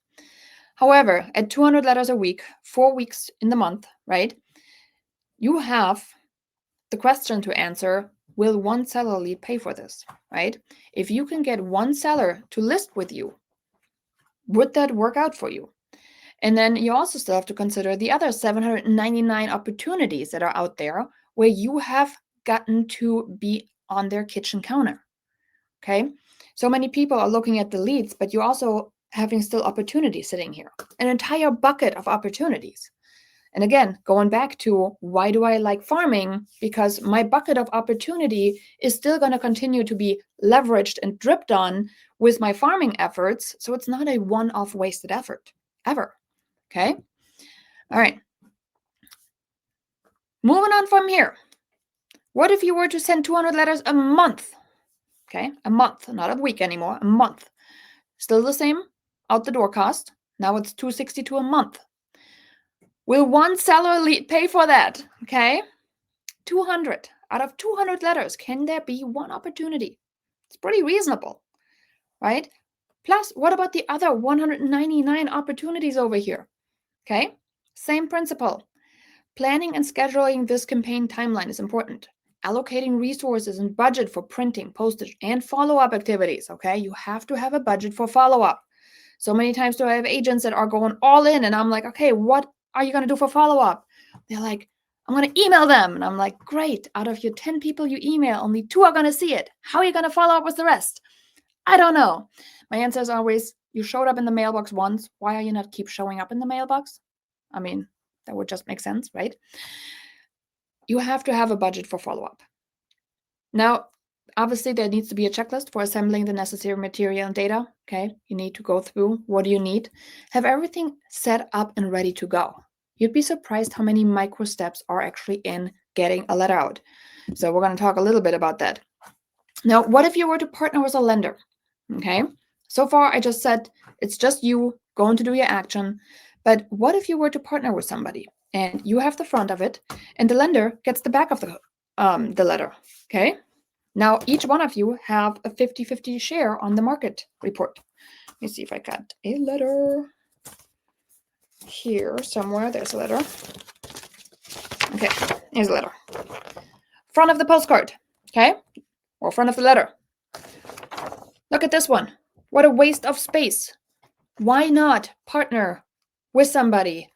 However, at 200 letters a week, 4 weeks in the month, right? You have the question to answer, will one seller lead pay for this, right? If you can get one seller to list with you, would that work out for you? And then you also still have to consider the other 799 opportunities that are out there where you have gotten to be on their kitchen counter, okay? So many people are looking at the leads, but you're also having still opportunities sitting here, an entire bucket of opportunities. And again, going back to why do I like farming? Because my bucket of opportunity is still going to continue to be leveraged and dripped on with my farming efforts. So it's not a one-off wasted effort, ever. Okay? All right. Moving on from here. What if you were to send 200 letters a month? Okay? A month, not a week anymore, a month. Still the same out the door cost. Now it's $262 a month. Will one seller pay for that? Okay? 200. Out of 200 letters, can there be one opportunity? It's pretty reasonable, right? Plus, what about the other 199 opportunities over here? Okay? Same principle. Planning and scheduling this campaign timeline is important. allocating resources and budget for printing, postage, and follow-up activities, okay? You have to have a budget for follow-up. So many times do I have agents that are going all in, and I'm like, okay, what are you going to do for follow-up? They're like, I'm going to email them. And I'm like, great. Out of your 10 people you email, only 2 are going to see it. How are you going to follow up with the rest? I don't know. My answer is always, you showed up in the mailbox once. Why are you not keep showing up in the mailbox? I mean, that would just make sense, right? You have to have a budget for follow-up. Now, obviously, there needs to be a checklist for assembling the necessary material and data. Okay, you need to go through what do you need. Have everything set up and ready to go. You'd be surprised how many micro steps are actually in getting a letter out. So we're going to talk a little bit about that. Now, what if you were to partner with a lender? Okay, so far I just said it's just you going to do your action. But what if you were to partner with somebody and you have the front of it and the lender gets the back of the letter? Okay, now each one of you have a 50-50 share on the market report. Let me see if I got a letter here somewhere. There's a letter. Okay, here's a letter. Front of the postcard, okay, or front of the letter. Look at this one. What a waste of space. Why not partner with somebody?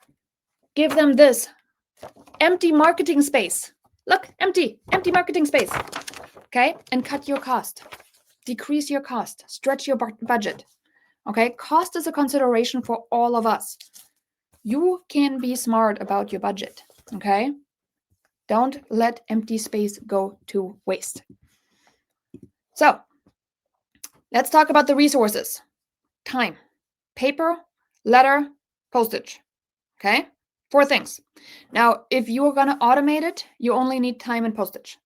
Give them this empty marketing space. Look, empty marketing space. Okay, and cut your cost. Decrease your cost. Stretch your budget. Okay, cost is a consideration for all of us. You can be smart about your budget. Okay, don't let empty space go to waste. So, let's talk about the resources. Time, paper, letter, postage. Okay, 4 things. Now, if you are going to automate it, you only need time and postage.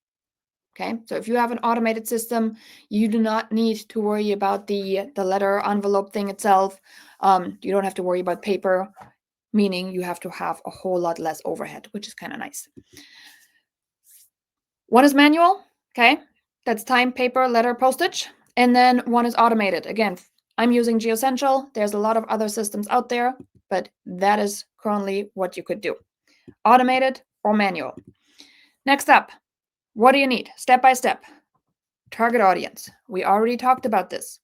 Okay, so if you have an automated system, you do not need to worry about the letter envelope thing itself. You don't have to worry about paper, meaning you have to have a whole lot less overhead, which is kind of nice. One is manual. Okay, that's time, paper, letter, postage. And then one is automated. Again, I'm using GeoCentral. There's a lot of other systems out there, but that is currently what you could do. Automated or manual. Next up, what do you need? Step by step. Target audience. We already talked about this.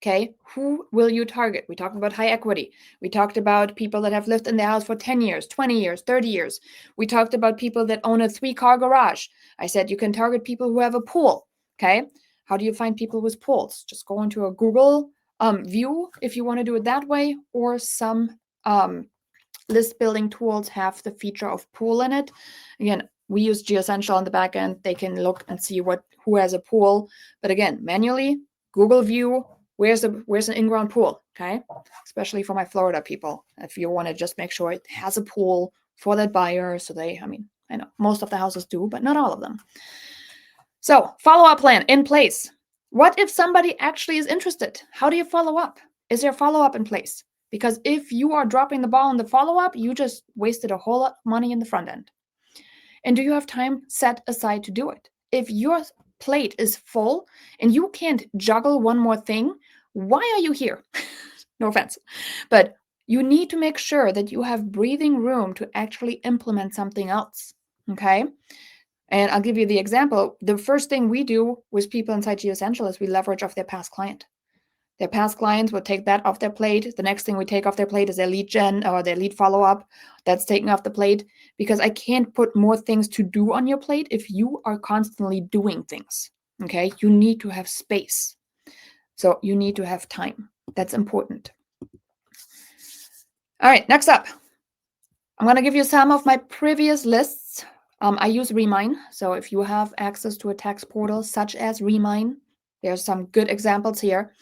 Okay, who will you target? We talked about high equity. We talked about people that have lived in their house for 10 years, 20 years, 30 years. We talked about people that own a 3-car garage. I said you can target people who have a pool. Okay, how do you find people with pools? Just go into a Google view if you want to do it that way, or some list building tools have the feature of pool in it. Again, we use GeoCentral on the back end. They can look and see who has a pool. But again, manually, Google view, where's an in-ground pool, okay? Especially for my Florida people. If you want to just make sure it has a pool for that buyer. So I know most of the houses do, but not all of them. So follow-up plan in place. What if somebody actually is interested? How do you follow up? Is there follow-up in place? Because if you are dropping the ball in the follow-up, you just wasted a whole lot of money in the front end. And do you have time set aside to do it? If your plate is full and you can't juggle one more thing, why are you here? No offense. But you need to make sure that you have breathing room to actually implement something else. Okay? And I'll give you the example. The first thing we do with people inside GeoCentral is we leverage off their past client. Their past clients will take that off their plate. The next thing we take off their plate is their lead gen or their lead follow-up. That's taken off the plate because I can't put more things to do on your plate if you are constantly doing things. Okay, you need to have space. So you need to have time. That's important. All right, next up. I'm going to give you some of my previous lists. I use Remine. So if you have access to a tax portal such as Remine, there's some good examples here.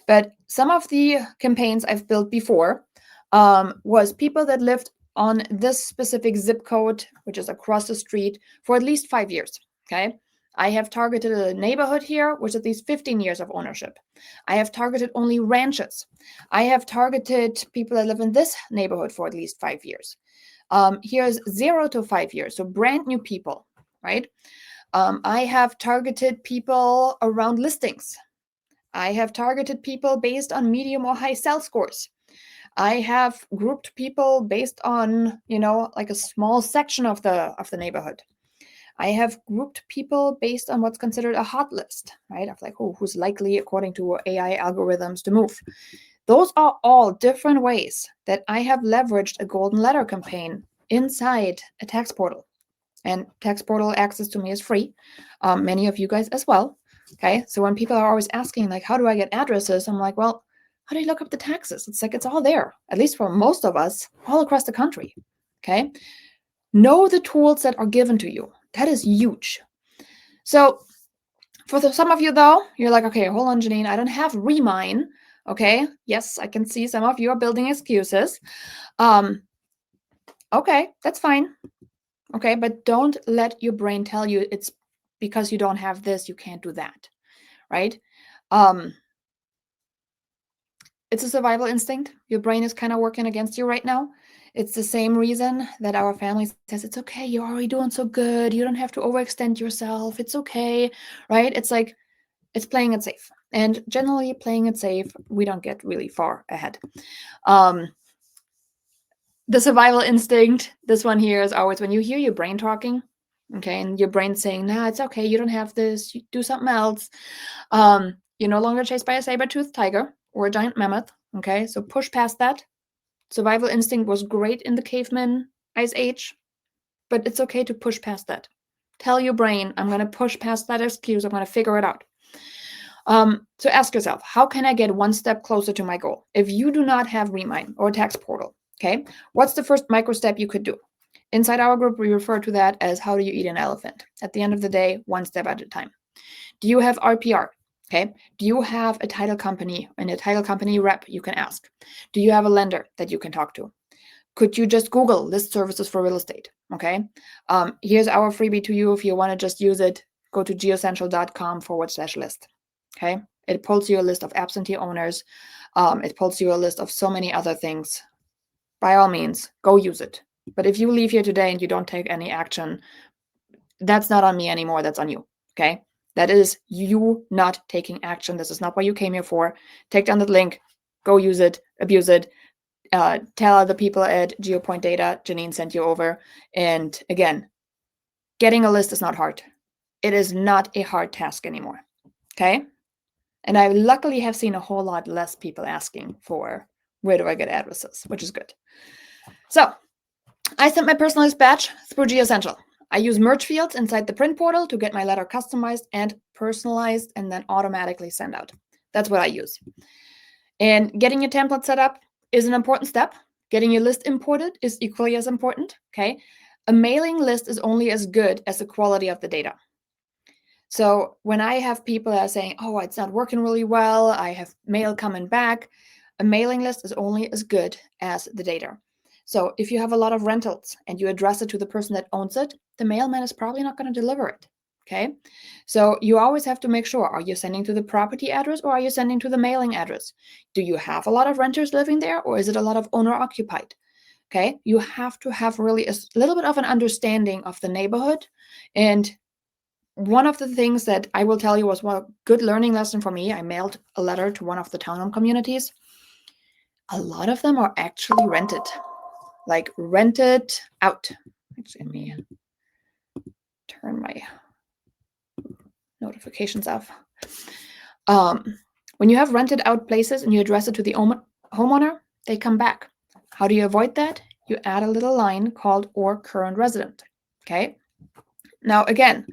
But some of the campaigns I've built before was people that lived on this specific zip code, which is across the street, for at least 5 years. Okay, I have targeted a neighborhood here, which is at least 15 years of ownership. I have targeted only ranches. I have targeted people that live in this neighborhood for at least 5 years. Here's 0 to 5 years, so brand new people, right? I have targeted people around listings. I have targeted people based on medium or high sales scores. I have grouped people based on, like a small section of the neighborhood. I have grouped people based on what's considered a hot list, right? Of like, oh, who's likely according to AI algorithms to move. Those are all different ways that I have leveraged a golden letter campaign inside a tax portal. And tax portal access to me is free. Many of you guys as well. Okay. So when people are always asking, like, how do I get addresses? I'm like, well, how do you look up the taxes? It's like, it's all there, at least for most of us, all across the country. Okay. Know the tools that are given to you. That is huge. So for some of you, though, you're like, okay, hold on, Janine, I don't have Remine. Okay. Yes, I can see some of you are building excuses. Okay, that's fine. Okay, but don't let your brain tell you it's because you don't have this, you can't do that, right? It's a survival instinct. Your brain is kind of working against you right now. It's the same reason that our family says, it's okay, you're already doing so good. You don't have to overextend yourself. It's okay, right? It's like, it's playing it safe. And generally playing it safe, we don't get really far ahead. The survival instinct, this one here is always when you hear your brain talking, okay, and your brain saying, nah, it's okay, you don't have this, you do something else. You're no longer chased by a saber-toothed tiger or a giant mammoth, okay? So push past that. Survival instinct was great in the caveman ice age, but it's okay to push past that. Tell your brain, I'm going to push past that excuse, I'm going to figure it out. So ask yourself, how can I get one step closer to my goal? If you do not have Remine or tax portal, okay, what's the first micro step you could do? Inside our group, we refer to that as how do you eat an elephant? At the end of the day, one step at a time. Do you have RPR? Okay. Do you have a title company and a title company rep you can ask? Do you have a lender that you can talk to? Could you just Google list services for real estate? Okay. Here's our freebie to you. If you want to just use it, go to geocentral.com/list. Okay. It pulls you a list of absentee owners. It pulls you a list of so many other things. By all means, go use it. But if you leave here today and you don't take any action, that's not on me anymore. That's on you. Okay. That is you not taking action. This is not what you came here for. Take down the link, go use it, abuse it. Tell other people at GeoPoint Data, Janine sent you over. And again, getting a list is not hard. It is not a hard task anymore. Okay. And I luckily have seen a whole lot less people asking for where do I get addresses, which is good. So I sent my personalized badge through GeoCentral. I use merge fields inside the print portal to get my letter customized and personalized and then automatically send out. That's what I use. And getting your template set up is an important step. Getting your list imported is equally as important, okay? A mailing list is only as good as the quality of the data. So when I have people that are saying, oh, it's not working really well, I have mail coming back, a mailing list is only as good as the data. So if you have a lot of rentals and you address it to the person that owns it, the mailman is probably not going to deliver it. Okay. So you always have to make sure, are you sending to the property address or are you sending to the mailing address? Do you have a lot of renters living there or is it a lot of owner occupied? Okay. You have to have really a little bit of an understanding of the neighborhood. And one of the things that I will tell you was one good learning lesson for me. I mailed a letter to one of the townhome communities. A lot of them are actually rented, like rented out. Actually, let me turn my notifications off. When you have rented out places and you address it to the homeowner, they come back. How do you avoid that? You add a little line called or current resident. Okay. Now, again,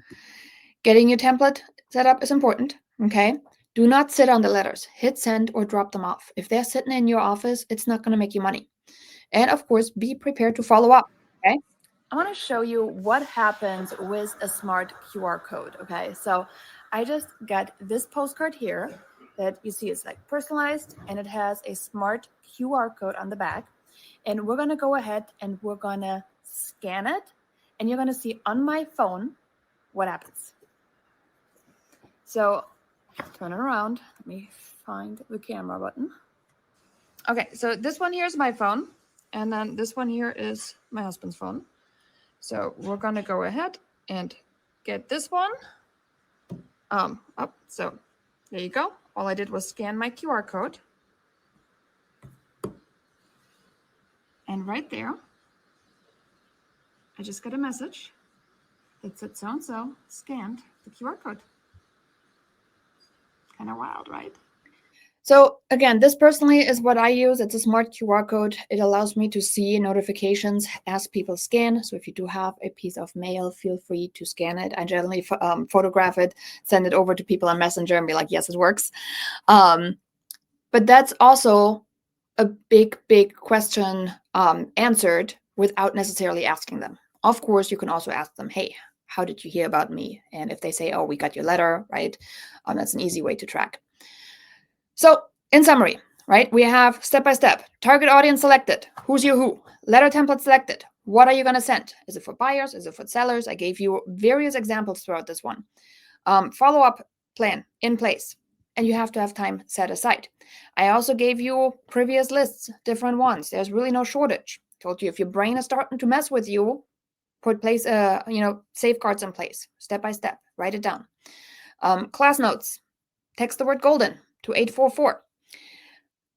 getting your template set up is important. Okay. Do not sit on the letters. Hit send or drop them off. If they're sitting in your office, it's not going to make you money. And of course, be prepared to follow up. Okay. I want to show you what happens with a smart QR code. Okay. So I just got this postcard here that you see is like personalized and it has a smart QR code on the back. And we're going to go ahead and we're going to scan it. And you're going to see on my phone what happens. So turn it around. Let me find the camera button. Okay, so this one here is my phone. And then this one here is my husband's phone. So we're going to go ahead and get this one up. So there you go. All I did was scan my QR code. And right there, I just got a message It said so-and-so scanned the QR code. Kind of wild, right? So again, this personally is what I use. It's a smart QR code. It allows me to see notifications as people scan. So if you do have a piece of mail, feel free to scan it. I generally photograph it, send it over to people on Messenger and be like, yes, it works. But that's also a big question answered without necessarily asking them. Of course, you can also ask them, hey, how did you hear about me? And if they say, oh, we got your letter, right? That's an easy way to track. So in summary, right, we have step-by-step, target audience selected, who's your who, letter template selected, what are you going to send? Is it for buyers? Is it for sellers? I gave you various examples throughout this one. Follow-up plan in place, and you have to have time set aside. I also gave you previous lists, different ones. There's really no shortage. Told you if your brain is starting to mess with you, put safeguards in place, step by step, write it down. Class notes, text the word golden to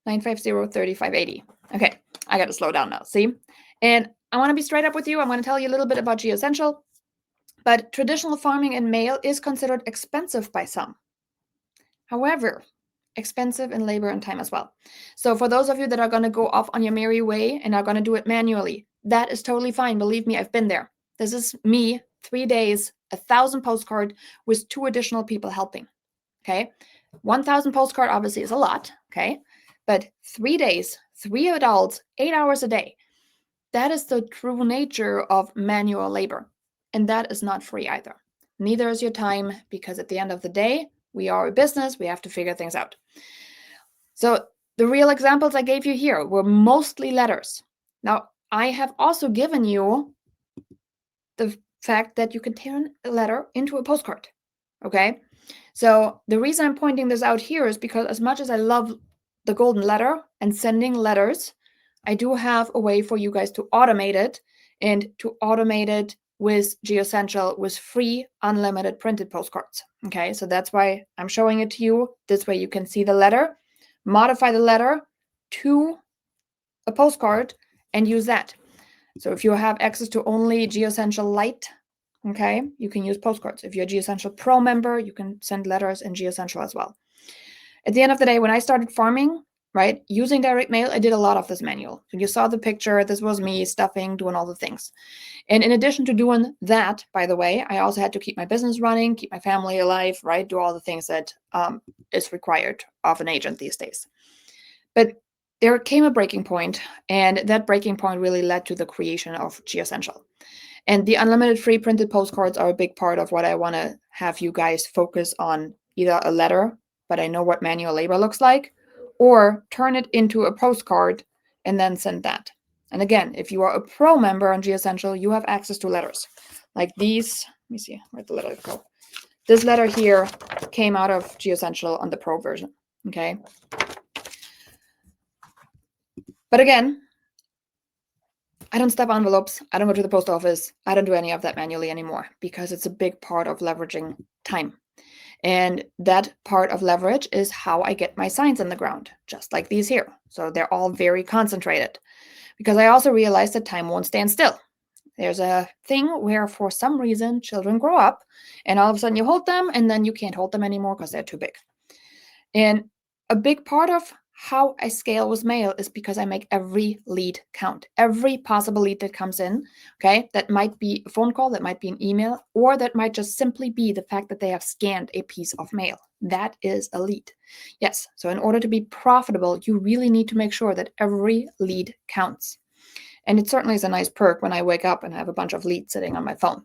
844-950-3580. Okay, I got to slow down now, see? And I want to be straight up with you. I'm going to tell you a little bit about GeoCentral, but traditional farming in mail is considered expensive by some. However, expensive in labor and time as well. So for those of you that are going to go off on your merry way and are going to do it manually, that is totally fine. Believe me, I've been there. This is me, 3 days, 1,000 postcard with 2 additional people helping. Okay, 1,000 postcard obviously is a lot. Okay, but 3 days, 3 adults, 8 hours a day. That is the true nature of manual labor, and that is not free either. Neither is your time, because at the end of the day, we are a business. We have to figure things out. So the real examples I gave you here were mostly letters. Now, I have also given you the fact that you can turn a letter into a postcard. Okay? So the reason I'm pointing this out here is because as much as I love the golden letter and sending letters, I do have a way for you guys to automate it, and to automate it with GeoCentral with free unlimited printed postcards. Okay, so that's why I'm showing it to you. This way you can see the letter, modify the letter to a postcard and use that. So if you have access to only GeoCentral Lite, okay, you can use postcards. If you're a GeoCentral Pro member, you can send letters in GeoCentral as well. At the end of the day, when I started farming, right, using direct mail, I did a lot of this manual. So you saw the picture. This was me stuffing, doing all the things. And in addition to doing that, by the way, I also had to keep my business running, keep my family alive, right, do all the things that is required of an agent these days. But there came a breaking point, and that breaking point really led to the creation of GeoCentral. And the unlimited free printed postcards are a big part of what I want to have you guys focus on, either a letter, but I know what manual labor looks like, or turn it into a postcard and then send that. And again, if you are a pro member on GeoCentral, you have access to letters like these. Let me see, where'd the letter go? This letter here came out of GeoCentral on the pro version, okay? But again, I don't stuff envelopes. I don't go to the post office. I don't do any of that manually anymore, because it's a big part of leveraging time. And that part of leverage is how I get my signs in the ground, just like these here. So they're all very concentrated, because I also realized that time won't stand still. There's a thing where for some reason children grow up and all of a sudden you hold them and then you can't hold them anymore because they're too big. And a big part of how I scale with mail is because I make every lead count, every possible lead that comes in. Okay, that might be a phone call, that might be an email, or that might just simply be the fact that they have scanned a piece of mail. That is a lead. Yes, so in order to be profitable, you really need to make sure that every lead counts. And it certainly is a nice perk when I wake up and have a bunch of leads sitting on my phone.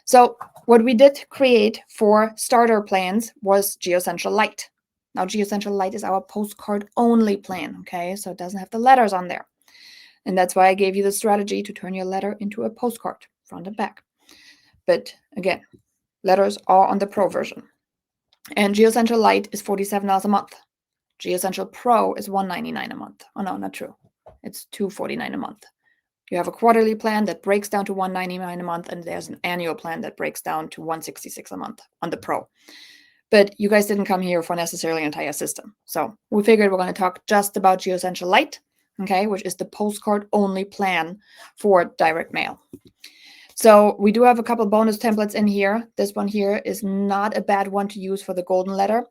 So what we did create for starter plans was GeoCentral Lite. Now, GeoCentral Lite is our postcard only plan, okay? So it doesn't have the letters on there. And that's why I gave you the strategy to turn your letter into a postcard, front and back. But again, letters are on the Pro version. And GeoCentral Lite is $47 a month. GeoCentral Pro is $199 a month. Oh, no, not true. It's $249 a month. You have a quarterly plan that breaks down to $199 a month, and there's an annual plan that breaks down to $166 a month on the Pro. But you guys didn't come here for necessarily an entire system. So we figured we're going to talk just about GeoCentral Lite, okay, which is the postcard only plan for direct mail. So we do have a couple bonus templates in here. This one here is not a bad one to use for the golden letter.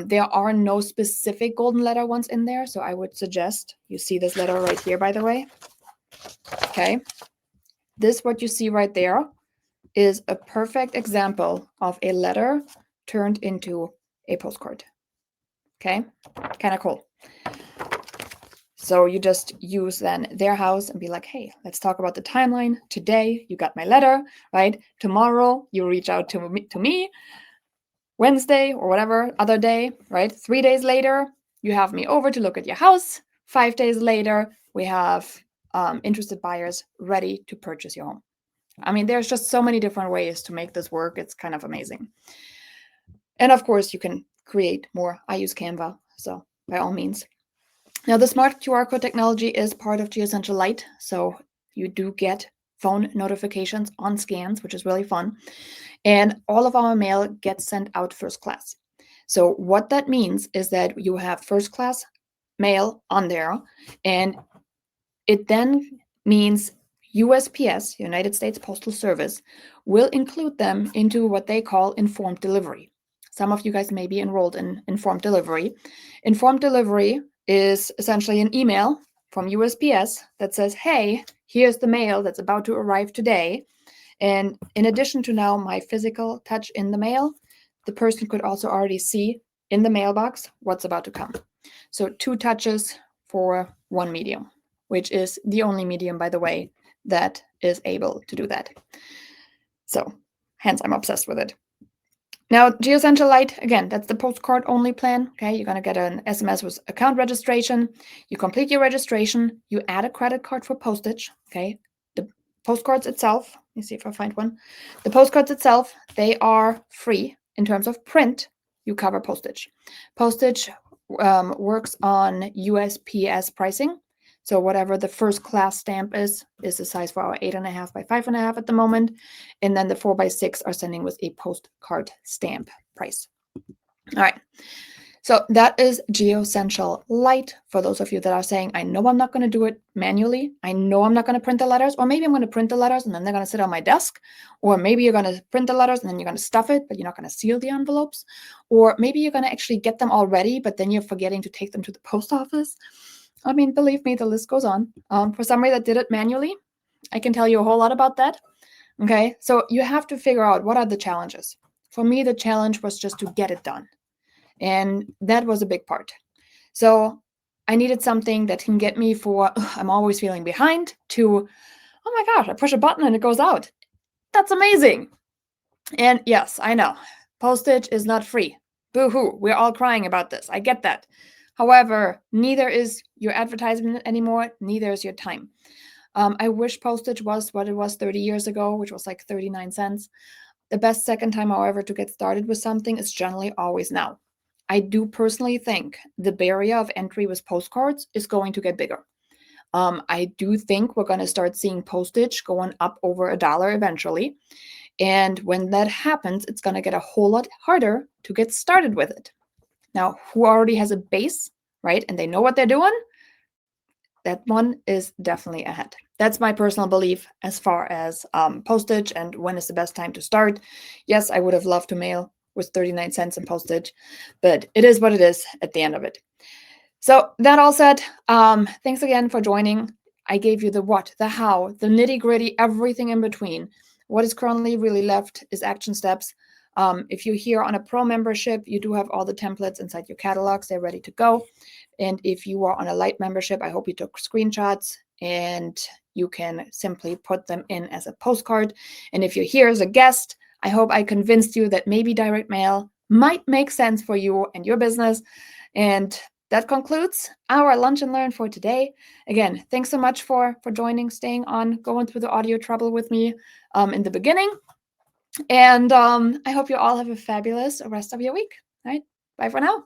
There are no specific golden letter ones in there, so I would suggest you see this letter right here, by the way. Okay. This, what you see right there, is a perfect example of a letter turned into a postcard. Okay, kind of cool. So you just use then their house and be like, hey, let's talk about the timeline. Today, you got my letter, right? Tomorrow, you reach out to me. Wednesday or whatever other day, right? 3 days later, you have me over to look at your house. 5 days later, we have interested buyers ready to purchase your home. I mean, there's just so many different ways to make this work. It's kind of amazing. And of course, you can create more. I use Canva, so by all means. Now, the smart QR code technology is part of GeoCentral Lite, so you do get phone notifications on scans, which is really fun. And all of our mail gets sent out first class. So what that means is that you have first class mail on there, and it then means USPS, United States Postal Service, will include them into what they call informed delivery. Some of you guys may be enrolled in informed delivery. Informed delivery is essentially an email from USPS that says, hey, here's the mail that's about to arrive today. And in addition to now my physical touch in the mail, the person could also already see in the mailbox what's about to come. So 2 touches for 1 medium, which is the only medium, by the way, that is able to do that. So hence I'm obsessed with it. Now, GeoCentral Lite, again, that's the postcard only plan. Okay, you're going to get an SMS with account registration. You complete your registration. You add a credit card for postage. Okay, the postcards itself, let me see if I find one. The postcards itself, they are free in terms of print. You cover postage. Postage works on USPS pricing. So whatever the first class stamp is the size for our 8.5 by 5.5 at the moment. And then the 4x6 are sending with a postcard stamp price. All right. So that is GeoCentral Lite. For those of you that are saying, I know I'm not going to do it manually. I know I'm not going to print the letters, or maybe I'm going to print the letters and then they're going to sit on my desk. Or maybe you're going to print the letters and then you're going to stuff it, but you're not going to seal the envelopes. Or maybe you're going to actually get them all ready, but then you're forgetting to take them to the post office. I mean, believe me, the list goes on. For somebody that did it manually, I can tell you a whole lot about that. Okay, so you have to figure out what are the challenges. For me, the challenge was just to get it done. And that was a big part. So I needed something that can get me for, I'm always feeling behind, to, oh my gosh, I push a button and it goes out. That's amazing. And yes, I know, postage is not free. Boo-hoo, we're all crying about this. I get that. However, neither is your advertisement anymore, neither is your time. I wish postage was what it was 30 years ago, which was like 39 cents. The best second time, however, to get started with something is generally always now. I do personally think the barrier of entry with postcards is going to get bigger. I do think we're going to start seeing postage going up over $1 eventually. And when that happens, it's going to get a whole lot harder to get started with it. Now, who already has a base, right, and they know what they're doing, that one is definitely ahead. That's my personal belief as far as postage and when is the best time to start. Yes, I would have loved to mail with 39 cents in postage, but it is what it is at the end of it. So that all said, thanks again for joining. I gave you the what, the how, the nitty-gritty, everything in between. What is currently really left is action steps. If you're here on a pro membership, you do have all the templates inside your catalogs. They're ready to go. And if you are on a light membership, I hope you took screenshots and you can simply put them in as a postcard. And if you're here as a guest, I hope I convinced you that maybe direct mail might make sense for you and your business. And that concludes our Lunch and Learn for today. Again, thanks so much for joining, staying on, going through the audio trouble with me in the beginning. And I hope you all have a fabulous rest of your week. All right, bye for now.